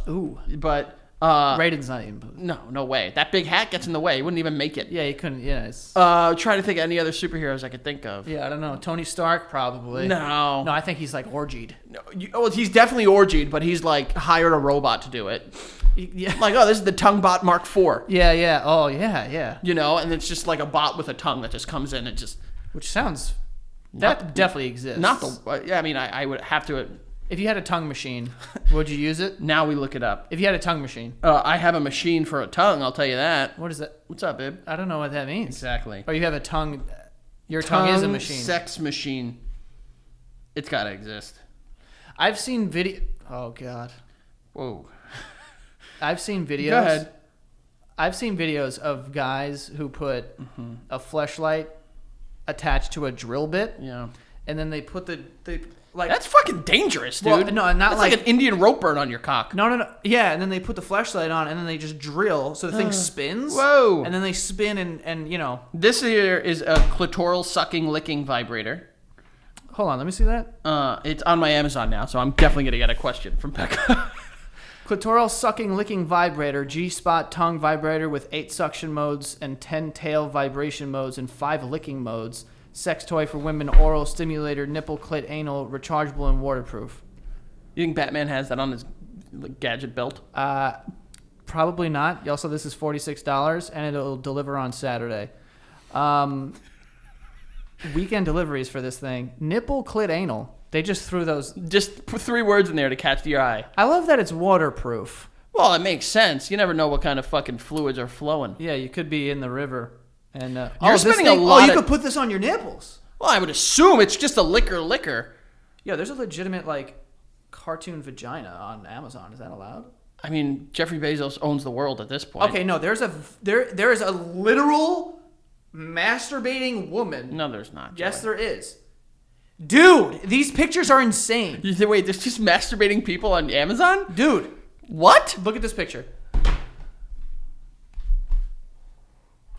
Ooh. But Raiden's not even. No way. That big hat gets in the way. He wouldn't even make it. Yeah, he couldn't. Yeah. Trying to think of any other superheroes I could think of. Yeah, I don't know. Tony Stark probably. No. No, I think he's like orgied. No, he's definitely orgied, but he's like hired a robot to do it. Yeah. Like, this is the tongue bot Mark IV. Yeah. Oh, yeah. And it's just like a bot with a tongue that just comes in and just. Which sounds. That definitely exists. I mean, I would have to. If you had a tongue machine, would you use it? Now we look it up. If you had a tongue machine. I have a machine for a tongue, I'll tell you that. What is that? What's up, babe? I don't know what that means. Exactly. Or you have a tongue. Your tongue is a machine. Sex machine. It's got to exist. I've seen video. Oh, God. Whoa. I've seen videos. Go ahead. I've seen videos of guys who put a fleshlight attached to a drill bit. Yeah. And then they put that's fucking dangerous, dude. Well, no, not that's like an Indian rope burn on your cock. No. Yeah, and then they put the flashlight on, and then they just drill, so the thing spins. Whoa. And then they spin, and This here is a clitoral sucking licking vibrator. Hold on, let me see that. It's on my Amazon now, so I'm definitely going to get a question from Becca. Clitoral sucking licking vibrator, G-spot tongue vibrator with 8 suction modes and 10 tail vibration modes and 5 licking modes. Sex toy for women, oral stimulator, nipple, clit, anal, rechargeable, and waterproof. You think Batman has that on his gadget belt? Probably not. Also, this is $46, and it'll deliver on Saturday. Weekend deliveries for this thing. Nipple, clit, anal. They just threw those. Just put 3 words in there to catch your eye. I love that it's waterproof. Well, it makes sense. You never know what kind of fucking fluids are flowing. Yeah, you could be in the river. And you're spending a lot. You could put this on your nipples. Well, I would assume it's just a liquor. Yeah, there's a legitimate cartoon vagina on Amazon. Is that allowed? I mean, Jeffrey Bezos owns the world at this point. Okay, no, there is a literal masturbating woman. No, there's not. Yes, there is. Dude, these pictures are insane. Wait, there's just masturbating people on Amazon? Dude, what? look at this picture.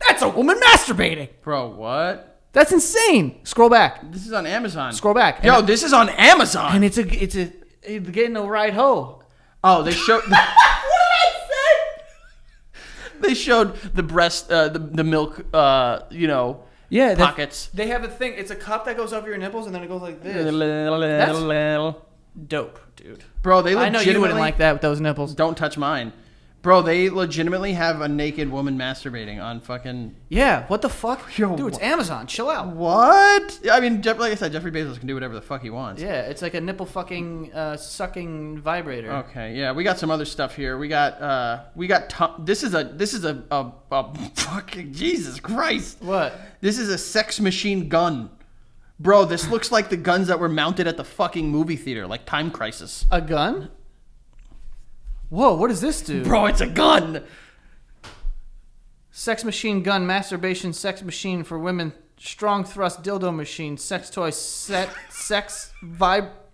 That's a woman masturbating. Bro, what? That's insane. Scroll back. This is on Amazon. Scroll back. Yo, this is on Amazon. And it's getting a right hoe. Oh, they showed. What did I say? They showed the breast, the milk, Yeah, pockets. They have a thing. It's a cup that goes over your nipples, and then it goes like this. Dope, dude. Bro, they legitimately. I know you wouldn't like that with those nipples. Don't touch mine. Bro, they legitimately have a naked woman masturbating on fucking... Yeah, what the fuck? Yo, dude, it's Amazon. Chill out. What? I mean, like I said, Jeffrey Bezos can do whatever the fuck he wants. Yeah, it's like a nipple fucking sucking vibrator. Okay, yeah, we got some other stuff here. We got this is a fucking Jesus Christ. What? This is a sex machine gun. Bro, this looks like the guns that were mounted at the fucking movie theater, like Time Crisis. A gun? Whoa, what does this do? Bro, it's a gun. Sex machine gun, masturbation sex machine for women, strong thrust dildo machine, sex toy set,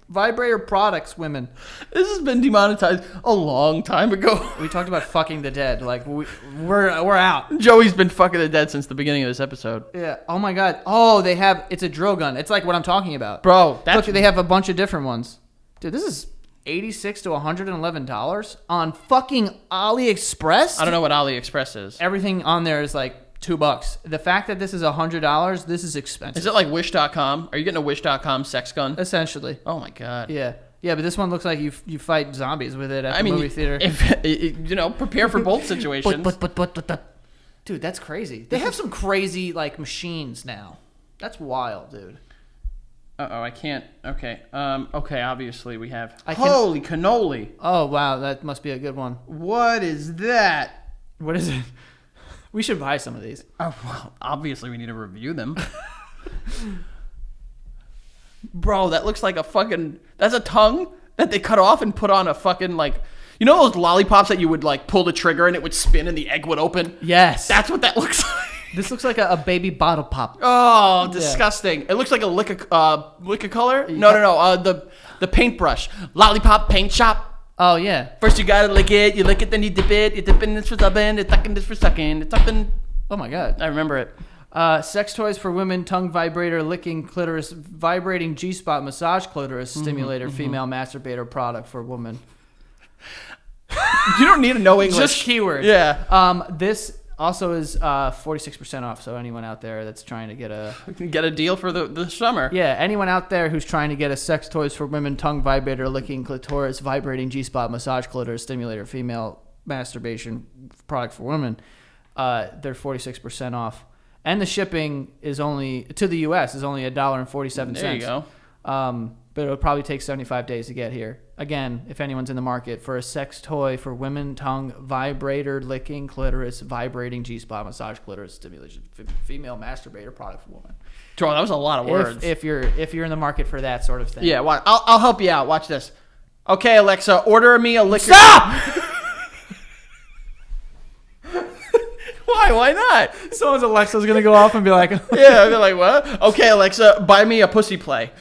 vibrator products, women. This has been demonetized a long time ago. We talked about fucking the dead. Like we're out. Joey's been fucking the dead since the beginning of this episode. Yeah. Oh my god. Oh, it's a drill gun. It's like what I'm talking about. Bro, that's... Look, they have a bunch of different ones. Dude, this is $86 to $111 on fucking AliExpress. I don't know what AliExpress is. Everything on there is like $2. The fact that this is $100, this is expensive. Is it like Wish.com? Are you getting a Wish.com sex gun? Essentially. Oh my god. Yeah. Yeah, but this one looks like you fight zombies with it at the movie theater. If prepare for both situations. But dude, that's crazy. They have some crazy like machines now. That's wild, dude. I can't. Okay. Okay, obviously we have... Holy cannoli. Oh, wow. That must be a good one. What is that? What is it? We should buy some of these. Oh, well, obviously we need to review them. Bro, that looks like a fucking... That's a tongue that they cut off and put on a fucking, like... You know those lollipops that you would, like, pull the trigger and it would spin and the egg would open? Yes. That's what that looks like. This looks like a baby bottle pop. Oh, disgusting. Yeah. It looks like a lick of color? No. The paintbrush. Lollipop paint shop. Oh, yeah. First you gotta lick it, then you dip it, you dip in this for subbing, you tuck in this for sucking, you tuck in... Oh, my God. I remember it. Sex toys for women, tongue vibrator, licking clitoris, vibrating G-spot, massage clitoris, stimulator, female masturbator product for women. You don't need to know English. Just keywords. Yeah. This also is 46% off, so anyone out there that's trying to get a deal for the summer. Yeah, anyone out there who's trying to get a sex toys for women, tongue vibrator, licking clitoris, vibrating G-spot, massage clitoris, stimulator, female masturbation product for women, they're 46% off. And the shipping is only, to the U.S., is only $1.47. There you go. But it'll probably take 75 days to get here. Again, if anyone's in the market for a sex toy for women, tongue, vibrator, licking, clitoris, vibrating G-spot, massage clitoris, stimulation, female masturbator product for women. Joel, that was a lot of words. If you're in the market for that sort of thing. Yeah, I'll help you out. Watch this. Okay, Alexa, order me a liquor. Stop! Why not? Someone's Alexa's going to go off and be like... Yeah, I'll be like, what? Okay, Alexa, buy me a pussy play.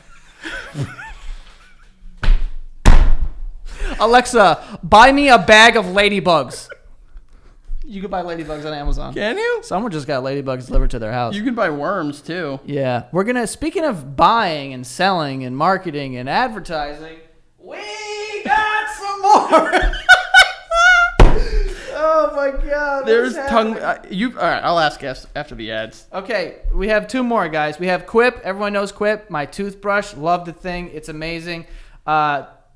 Alexa, buy me a bag of ladybugs. You can buy ladybugs on Amazon. Can you? Someone just got ladybugs delivered to their house. You can buy worms, too. Yeah. We're going to, speaking of buying and selling and marketing and advertising, we got some more. Oh, my God. There's tongue... all right, I'll ask after the ads. Okay, we have two more, guys. We have Quip. Everyone knows Quip. My toothbrush. Love the thing. It's amazing.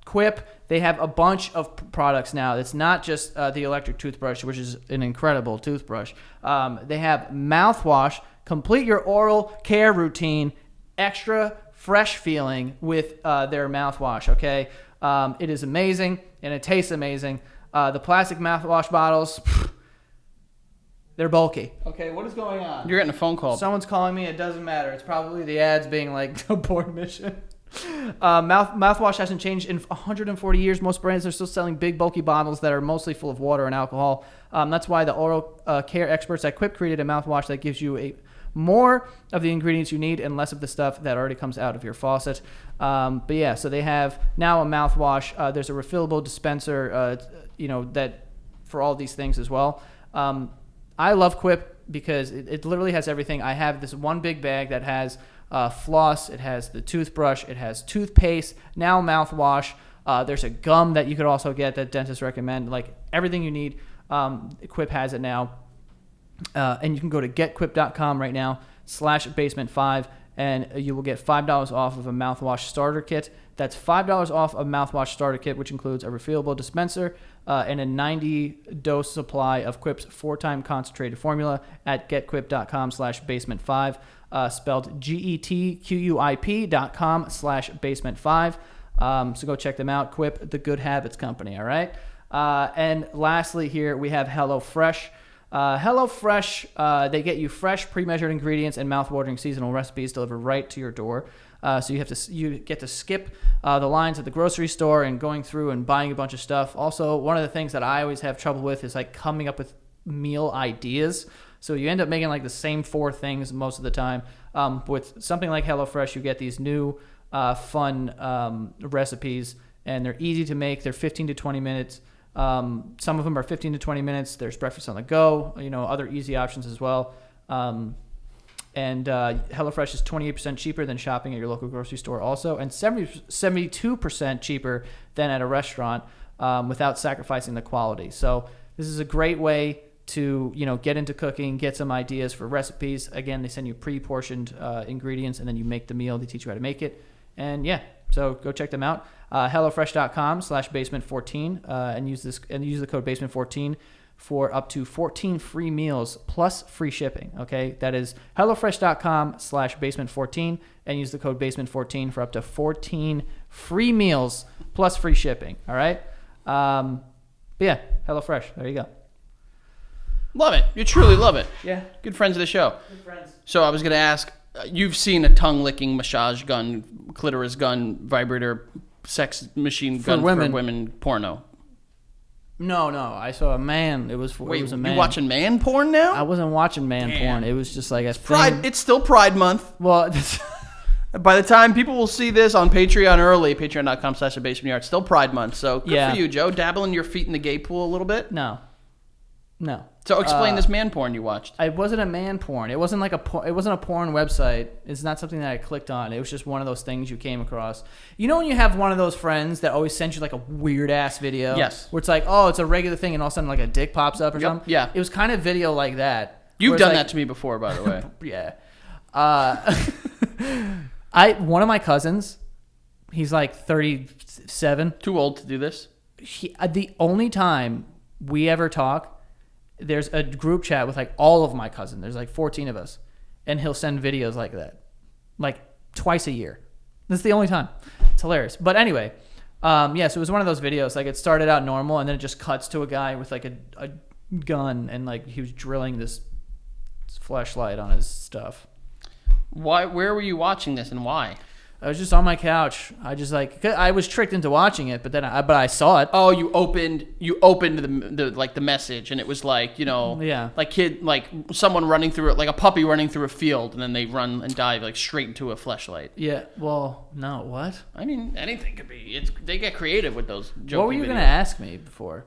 Quip, they have a bunch of products now. It's not just the electric toothbrush, which is an incredible toothbrush. They have mouthwash. Complete your oral care routine. Extra fresh feeling with their mouthwash, okay? It is amazing, and it tastes amazing. The plastic mouthwash bottles, they're bulky. Okay, what is going on? You're getting a phone call. Someone's calling me. It doesn't matter. It's probably the ads being like, abort mission. Mouthwash hasn't changed in 140 years. Most brands are still selling big, bulky bottles that are mostly full of water and alcohol. That's why the oral care experts at Quip created a mouthwash that gives you more of the ingredients you need and less of the stuff that already comes out of your faucet. But yeah, so they have now a mouthwash. There's a refillable dispenser, that for all these things as well. I love Quip because it literally has everything. I have this one big bag that has floss, it has the toothbrush, it has toothpaste, now mouthwash. There's a gum that you could also get that dentists recommend. Like everything you need, Quip has it now. And you can go to getquip.com right now /basement5 and you will get $5 off of a mouthwash starter kit. That's $5 off a mouthwash starter kit, which includes a refillable dispenser and a 90-dose supply of Quip's 4-time concentrated formula at getquip.com /basement5, spelled GETQUIP.com /basement5. So go check them out. Quip, the good habits company, all right? And lastly here, we have HelloFresh. HelloFresh, they get you fresh, pre-measured ingredients and mouth-watering seasonal recipes delivered right to your door. So you get to skip the lines at the grocery store and going through and buying a bunch of stuff. Also, one of the things that I always have trouble with is like coming up with meal ideas. So you end up making like the same 4 things most of the time. With something like HelloFresh, you get these new fun recipes, and they're easy to make. They're 15 to 20 minutes. Some of them are 15 to 20 minutes. There's breakfast on the go, other easy options as well. And HelloFresh is 28% cheaper than shopping at your local grocery store also, and 72% cheaper than at a restaurant without sacrificing the quality. So this is a great way to, get into cooking, get some ideas for recipes. Again, they send you pre-portioned ingredients, and then you make the meal. They teach you how to make it. And yeah, so go check them out. HelloFresh.com /basement14 and use the code basement14 for up to 14 free meals plus free shipping. Okay, that is HelloFresh.com /basement14 and use the code basement14 for up to 14 free meals plus free shipping. All right, but yeah, HelloFresh. There you go. Love it. You truly love it. Yeah, Good friends of the show. good friends. So I was going to ask, you've seen a tongue-licking massage gun, clitoris gun, vibrator, sex machine gun for women porno. No, I saw a man. It was a man. You watching man porn now? I wasn't watching man porn. It was just like a Pride. thing. It's still Pride Month. Well, By the time people will see this on Patreon early, patreon.com /basementyard, it's still Pride Month. So good for you, Joe. Dabbling your feet in the gay pool a little bit? no. So explain this man porn you watched. It wasn't a man porn. It wasn't it wasn't a porn website. It's not something that I clicked on. It was just one of those things you came across. You know when you have one of those friends that always sends you like a weird ass video? Yes. Where it's like, oh, it's a regular thing, and all of a sudden like a dick pops up or something? Yeah. It was kind of video like that. You've done that to me before, by the way. Yeah. One of my cousins, he's like 37. Too old to do this? The only time we ever talk, there's a group chat with like all of my cousins. There's like 14 of us. And he'll send videos like that. Like twice a year. That's the only time. It's hilarious. But anyway, so it was one of those videos. Like it started out normal and then it just cuts to a guy with like a gun and like he was drilling this flashlight on his stuff. Why? Where were you watching this and why? I was just on my couch. I was tricked into watching it, but I saw it. Oh, you opened the message, and it was like, Yeah. like someone running through it, like a puppy running through a field, and then they run and dive like straight into a fleshlight. Yeah. Well, no. What? I mean, anything could be. They get creative with those jokey What were you videos. going to ask me before?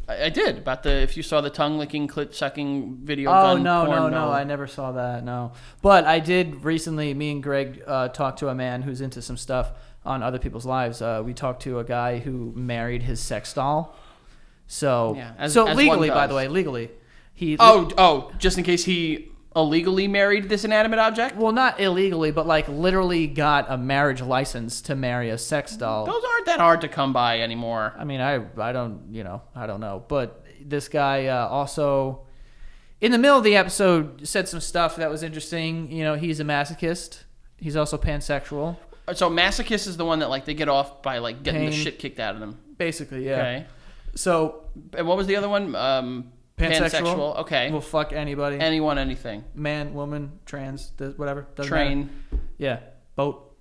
I did about if you saw the tongue licking, clit sucking video. Oh, gun porn, no, I never saw that. No, but I did recently. Me and Greg talked to a man who's into some stuff on other people's lives. We talked to a guy who married his sex doll. So, as legally, one by does. the way, legally, he. Just in case he illegally married this inanimate object. Well, not illegally, but like literally got a marriage license to marry a sex doll. Those aren't that hard to come by anymore. I mean, I don't know. But this guy also, in the middle of the episode, said some stuff that was interesting. He's a masochist. He's also pansexual. So masochist is the one that like they get off by like getting the shit kicked out of them. Basically, yeah. Okay. So, and what was the other one? Pansexual. Okay. Will fuck anybody. Anyone, anything. Man, woman, trans, whatever. Doesn't Train. matter. Yeah. Boat.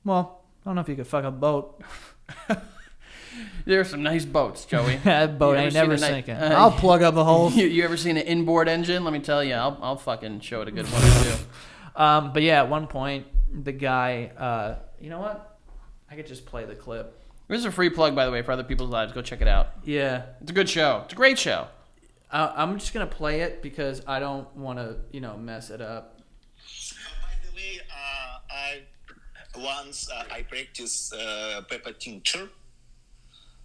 Well, I don't know if you could fuck a boat. There are some nice boats, Joey. That boat You ever ain't seen never a nice- sinking. I'll plug up the holes. You ever seen an inboard engine? Let me tell you, I'll fucking show it a good one or two. But yeah, at one point, the guy, you know what? I could just play the clip. This is a free plug, by the way, for other people's lives. Go check it out. Yeah. It's a good show. It's a great show. I'm just going to play it because I don't want to, mess it up. By the way, I practice pepper tincture.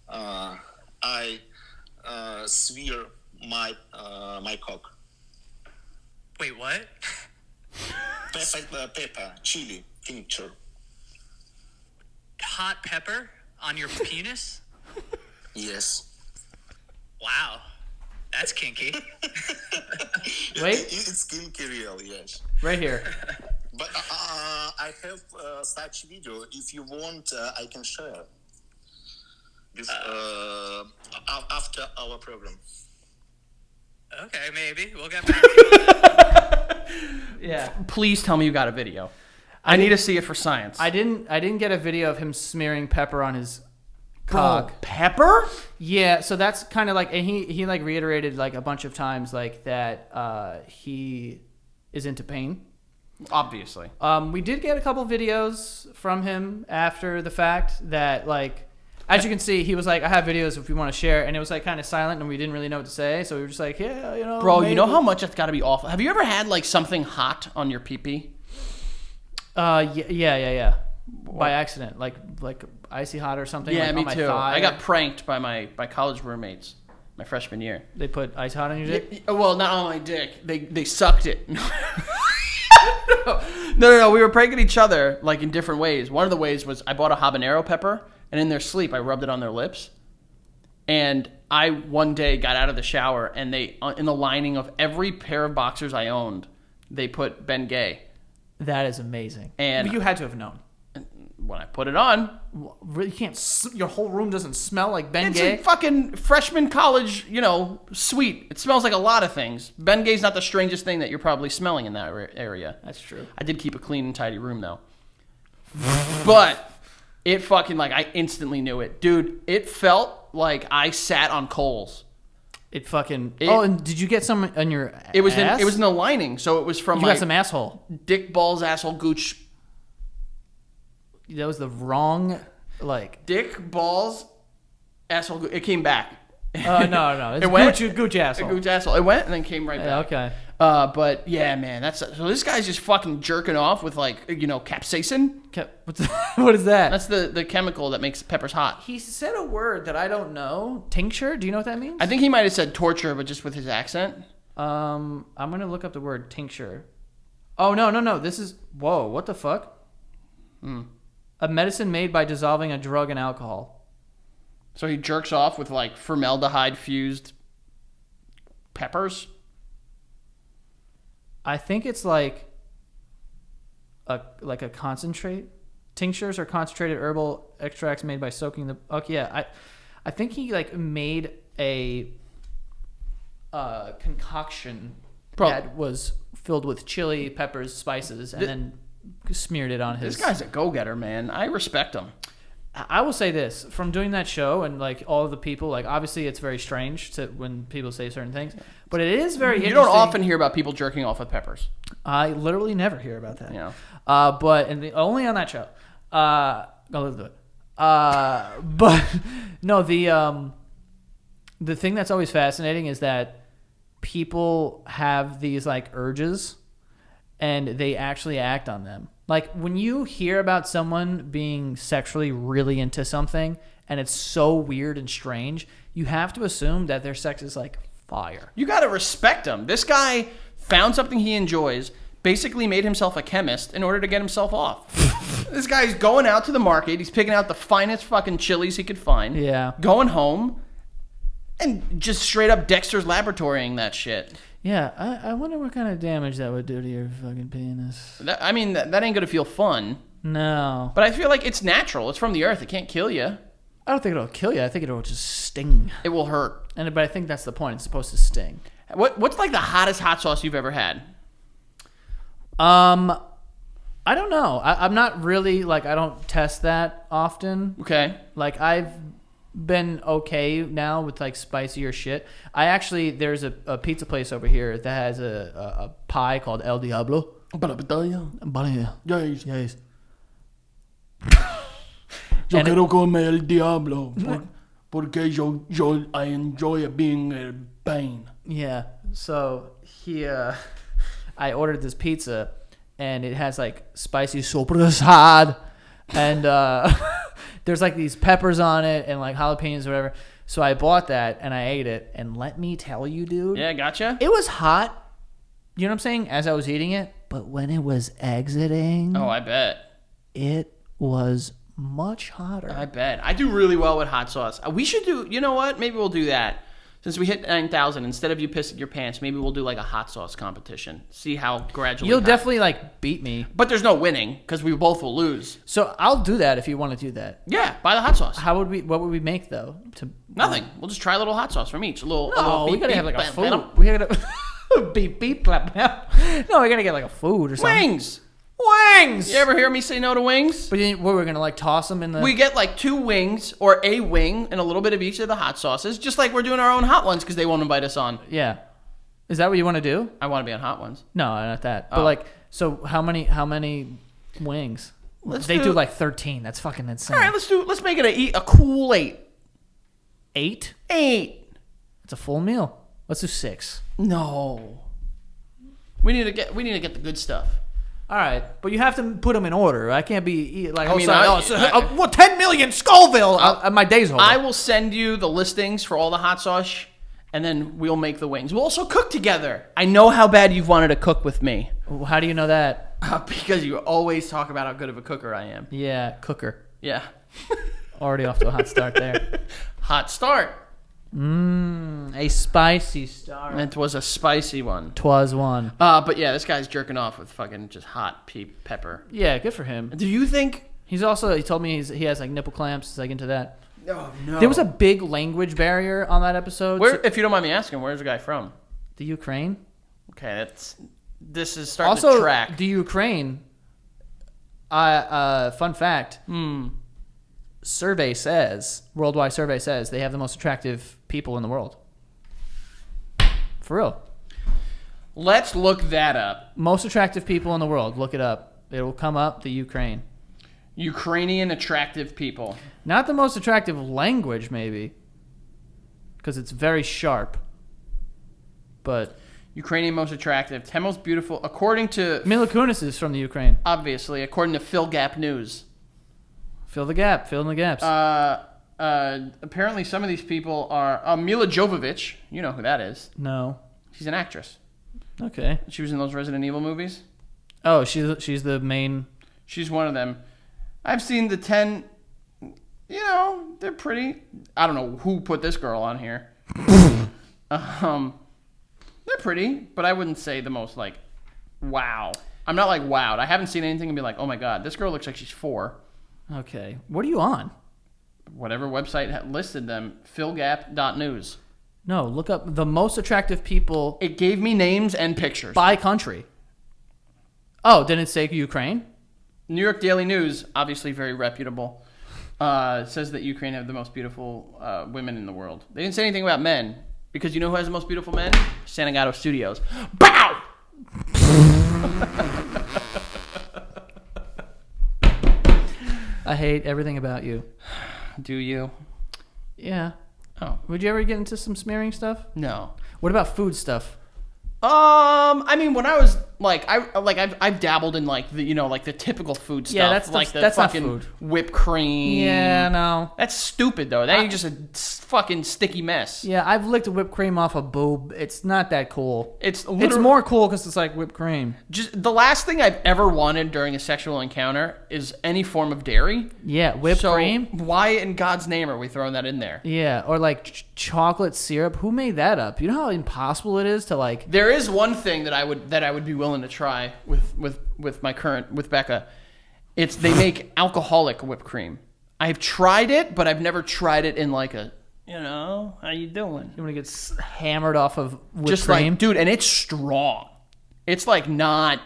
I smear my cock. Wait, what? Pepper, chili tincture. Hot pepper on your penis? Yes. Wow. That's kinky. Wait. It's kinky real, yes. Right here. But I have such video. If you want, I can share. This, after our program. Okay, maybe. We'll get back to you on that. Yeah. Please tell me you got a video. I need to see it for science. I didn't get a video of him smearing pepper on his cock. Pepper? Yeah, so that's kind of like, and he like reiterated like a bunch of times like that he is into pain. Obviously. We did get a couple videos from him after the fact that like, as you can see, he was like, I have videos if we want to share, and it was like kind of silent and we didn't really know what to say, so we were just like, yeah, Bro, maybe. you know how much that's got to be awful? Have you ever had like something hot on your pee-pee? Yeah. By accident, like icy hot or something. Yeah, like me on my too. thigh. I got pranked by my college roommates my freshman year. They put ice hot on your dick. Well, not on my dick. They sucked it. No. We were pranking each other like in different ways. One of the ways was I bought a habanero pepper, and in their sleep I rubbed it on their lips. And I one day got out of the shower, and they in the lining of every pair of boxers I owned, they put Ben Gay. That is amazing. And you had to have known. When I put it on, Really can't. Your whole room doesn't smell like Ben it's Gay. a fucking freshman college, suite. It smells like a lot of things. Ben Gay's not the strangest thing that you're probably smelling in that area. That's true. I did keep a clean and tidy room though. But it fucking I instantly knew it. Dude, it felt like I sat on coals. It fucking. And did you get some on your? It was ass? it was in the lining, so it was from You my got some asshole. dick, balls, asshole, gooch. That was the wrong. Dick, balls, asshole. It came back. No. It's It went? Gooch asshole. Gooch asshole. It went and then came right back. Okay. But yeah, man, so this guy's just fucking jerking off with capsaicin. What is that? That's the chemical that makes peppers hot. He said a word that I don't know. Tincture? Do you know what that means? I think he might have said torture, but just with his accent. I'm gonna look up the word tincture. Oh no. This is what the fuck? A medicine made by dissolving a drug in alcohol. So he jerks off with formaldehyde fused peppers. I think it's like a concentrate. Tinctures are concentrated herbal extracts made by soaking the. Okay, yeah. I think he made a concoction that was filled with chili, peppers, spices, and then smeared it on his. This guy's a go-getter, man. I respect him. I will say this, from doing that show and all of the people, obviously it's very strange to when people say certain things, but it is very You interesting. don't often hear about people jerking off with peppers. I literally never hear about that. Yeah. But only on that show. I'll do it. But no, the thing that's always fascinating is that people have these urges and they actually act on them. When you hear about someone being sexually really into something and it's so weird and strange, you have to assume that their sex is fire. You got to respect him. This guy found something he enjoys, basically made himself a chemist in order to get himself off. This guy's going out to the market. He's picking out the finest fucking chilies he could find. Yeah. Going home and just straight up Dexter's laboratorying that shit. Yeah, I wonder what kind of damage that would do to your fucking penis. That ain't going to feel fun. No. But I feel like it's natural. It's from the earth. It can't kill you. I don't think it'll kill you. I think it'll just sting. It will hurt. But I think that's the point. It's supposed to sting. What's the hottest hot sauce you've ever had? I don't know. I'm not really like I don't test that often. Okay. Like I've been okay now with like spicier shit. There's a pizza place over here that has a pie called El Diablo. Yes. Yes. Yo And quiero comer el diablo porque I enjoy being a pain. Yeah. So I ordered this pizza, and it has like spicy soprasad, and there's like these peppers on it and like jalapenos or whatever. So I bought that and I ate it, and let me tell you, dude, Yeah, gotcha. it was hot. You know what I'm saying? As I was eating it, but when it was exiting, Oh, I bet. it was much hotter. I bet. I do really well with hot sauce. We should do, you know what? Maybe we'll do that. Since we hit 9,000, instead of you pissing your pants, maybe we'll do like a hot sauce competition. See how gradually. You'll hot. definitely like beat me. But there's no winning because we both will lose. So I'll do that if you want to do that. Yeah, buy the hot sauce. What would we make though? Nothing. We'll just try a little hot sauce from each. A little We beep, gotta beep, have like a bam, food. bam. We gotta beep beep clap. No, we gotta get like a food or something. Wings. Wings. You ever hear me say no to wings? But we're gonna like toss them in the. We get like 2 wings or a wing and a little bit of each of the hot sauces, just like we're doing our own hot ones because they won't invite us on. Yeah. Is that what you want to do? I want to be on hot ones. No, not that. Oh. But like, so how many wings? They do like 13. That's fucking insane. All right, let's make it a cool 8. 8? 8. It's a full meal. Let's do 6. No. We need to get the good stuff. All right, but you have to put them in order. I can't be like, I mean, I- 10 million Scoville. My day's over. I will send you the listings for all the hot sauce, and then we'll make the wings. We'll also cook together. I know how bad you've wanted to cook with me. How do you know that? Because you always talk about how good of a cooker I am. Yeah, cooker. Yeah. Already off to a hot start there. Hot start. A spicy start. It was a spicy one. 'Twas one. But yeah, this guy's jerking off with fucking just hot pepper. Yeah, good for him. Do you think? He told me he has like nipple clamps. He's like into that. Oh no. There was a big language barrier on that episode. Where, if you don't mind me asking, where's the guy from? The Ukraine. Okay, this is starting Also, to track. the Ukraine. Fun fact. Worldwide survey says they have the most attractive people in the world. For real. Let's look that up. Most attractive people in the world. Look it up. It will come up. The Ukraine. Ukrainian attractive people. Not the most attractive language, maybe, because it's very sharp. But Ukrainian most attractive, 10 most beautiful, according to Mila Kunis is from the Ukraine. obviously, according to Phil Gap News. Fill the gap. Fill in the gaps. Apparently, some of these people are Mila Jovovich. You know who that is? No. She's an actress. Okay. She was in those Resident Evil movies. Oh, she's the main. She's one of them. I've seen the 10. You know, they're pretty. I don't know who put this girl on here. They're pretty, but I wouldn't say the most like, wow. I'm not like wowed. I haven't seen anything and be like, oh my god, this girl looks like she's 4. Okay. What are you on? Whatever website listed them, philgap.news. No, look up the most attractive people It gave me names and pictures. by country. Oh, didn't it say Ukraine? New York Daily News, obviously very reputable, says that Ukraine have the most beautiful women in the world. They didn't say anything about men, because you know who has the most beautiful men? Sanagato Studios. Bow! I hate everything about you. Do you? Yeah. Oh. Would you ever get into some smearing stuff? No. What about food stuff? I mean, when I was I've dabbled in like the typical food stuff. Yeah, that's like the that's not fucking food. whipped cream. Yeah, no. That's stupid though. That ain't just a fucking sticky mess. Yeah, I've licked whipped cream off a boob. It's not that cool. It's more cool because it's like whipped cream. Just the last thing I've ever wanted during a sexual encounter is any form of dairy. Yeah, whipped So cream. why in God's name are we throwing that in there? Yeah, or like chocolate syrup. Who made that up? You know how impossible it is to like. There is one thing that I would be willing to try with Becca. It's they make alcoholic whipped cream. I've tried it, but I've never tried it in like a how you doing? You want to get hammered off of whipped Just cream? like dude, and it's strong. It's like not.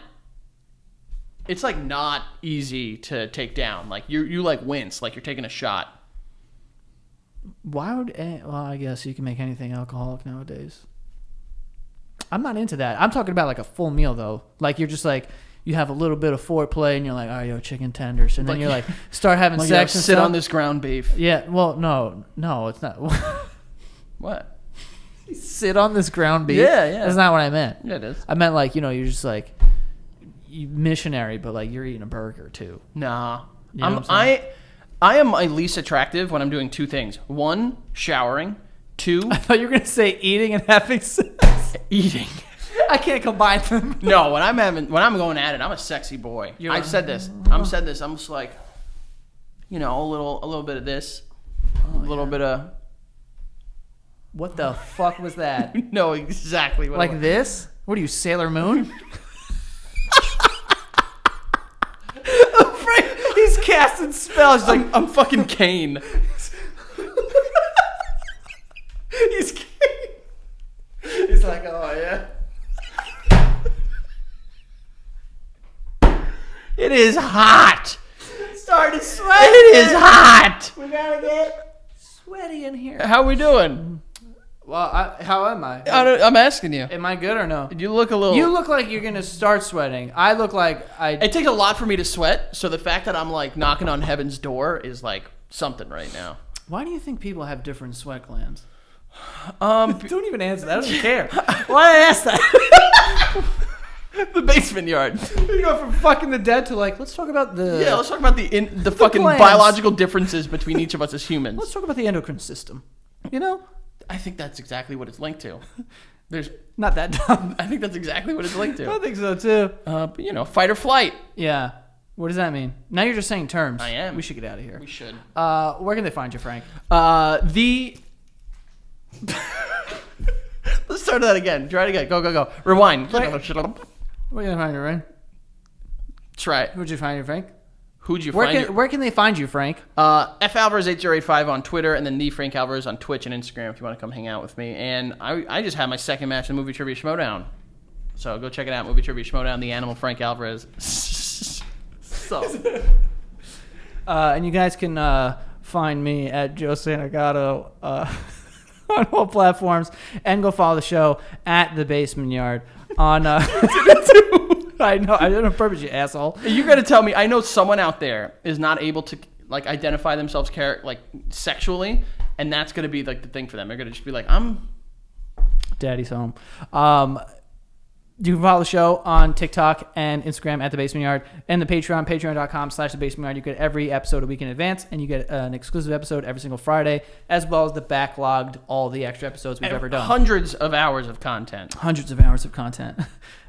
it's like not easy to take down. Like you like wince, like you're taking a shot. Why would? Well, I guess you can make anything alcoholic nowadays. I'm not into that. I'm talking about like a full meal though. Like you're just like you have a little bit of foreplay and you're like, oh, yo, chicken tenders, and then Like- you're like start having Like, sex and sit stuff. on this ground beef. Yeah. Well, no, it's not. What? Sit on this ground beef. Yeah, yeah. That's not what I meant. Yeah, it is. I meant like you're just like you missionary, but like you're eating a burger too. Nah. You know what I'm I am my least attractive when I'm doing two things. One, showering. Two, I thought you were gonna say eating and having sex. eating. I can't combine them. No, when I'm going at it, I'm a sexy boy. I've said this. I'm just like, a little bit of this, a little bit of. What the fuck was that? No, exactly what. Like this? What are you, Sailor Moon? He's casting spells. He's like, I'm fucking Kane. he's He's like, oh yeah. It is hot. Started sweating. It is hot. We gotta get sweaty in here. How we doing? Well, how am I? I'm asking you. Am I good or no? You look a little. You look like you're gonna start sweating. I look like It takes a lot for me to sweat, so the fact that I'm like knocking on heaven's door is like something right now. Why do you think people have different sweat glands? Don't Don't even answer that. I don't care. Why I ask that? the basement yard. You go from fucking the dead to like, let's talk about the. Yeah, let's talk about the fucking glands. biological differences between each of us as humans. Let's talk about the endocrine system. You know, I think that's exactly what it's linked to. There's, not that dumb. I think that's exactly what it's linked I to. think so too. But fight or flight. Yeah. What does that mean? Now you're just saying terms. I am. We should get out of here. We should. Where can they find you, Frank? Let's start that again. Try it again. Go. Rewind. Where can they find you, Frank? Try it. Who'd you find you, Frank? Who'd you find? Where can they find you, Frank? F Alvarez 8085 on Twitter, and then the Frank Alvarez on Twitch and Instagram if you want to come hang out with me. And I just had my second match in Movie Trivia Schmodown, so go check it out. Movie Trivia Schmodown, the Animal Frank Alvarez. So, And you guys can find me at Joe Santagato on all platforms, and go follow the show at The Basement Yard on. I know, I did it on purpose, you asshole. you got to tell me. I know someone out there is not able to like identify themselves sexually, and that's gonna be like the thing for them. They're gonna just be like, I'm. Daddy's home. You can follow the show on TikTok and Instagram at The Basement Yard, and the Patreon, patreon.com/The Basement Yard. You get every episode a week in advance, and you get an exclusive episode every single Friday, as well as the backlogged, all the extra episodes we've ever done. Hundreds of hours of content. Hundreds of hours of content.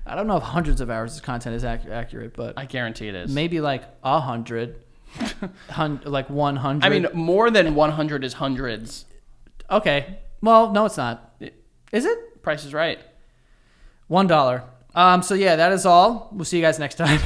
I don't know if hundreds of hours of content is accurate, but I guarantee it is. maybe like 100, like 100. I mean, more than 100 is hundreds. okay. Well, no, it's not. Is it? Price is right. $1. So yeah, that is all. We'll see you guys next time.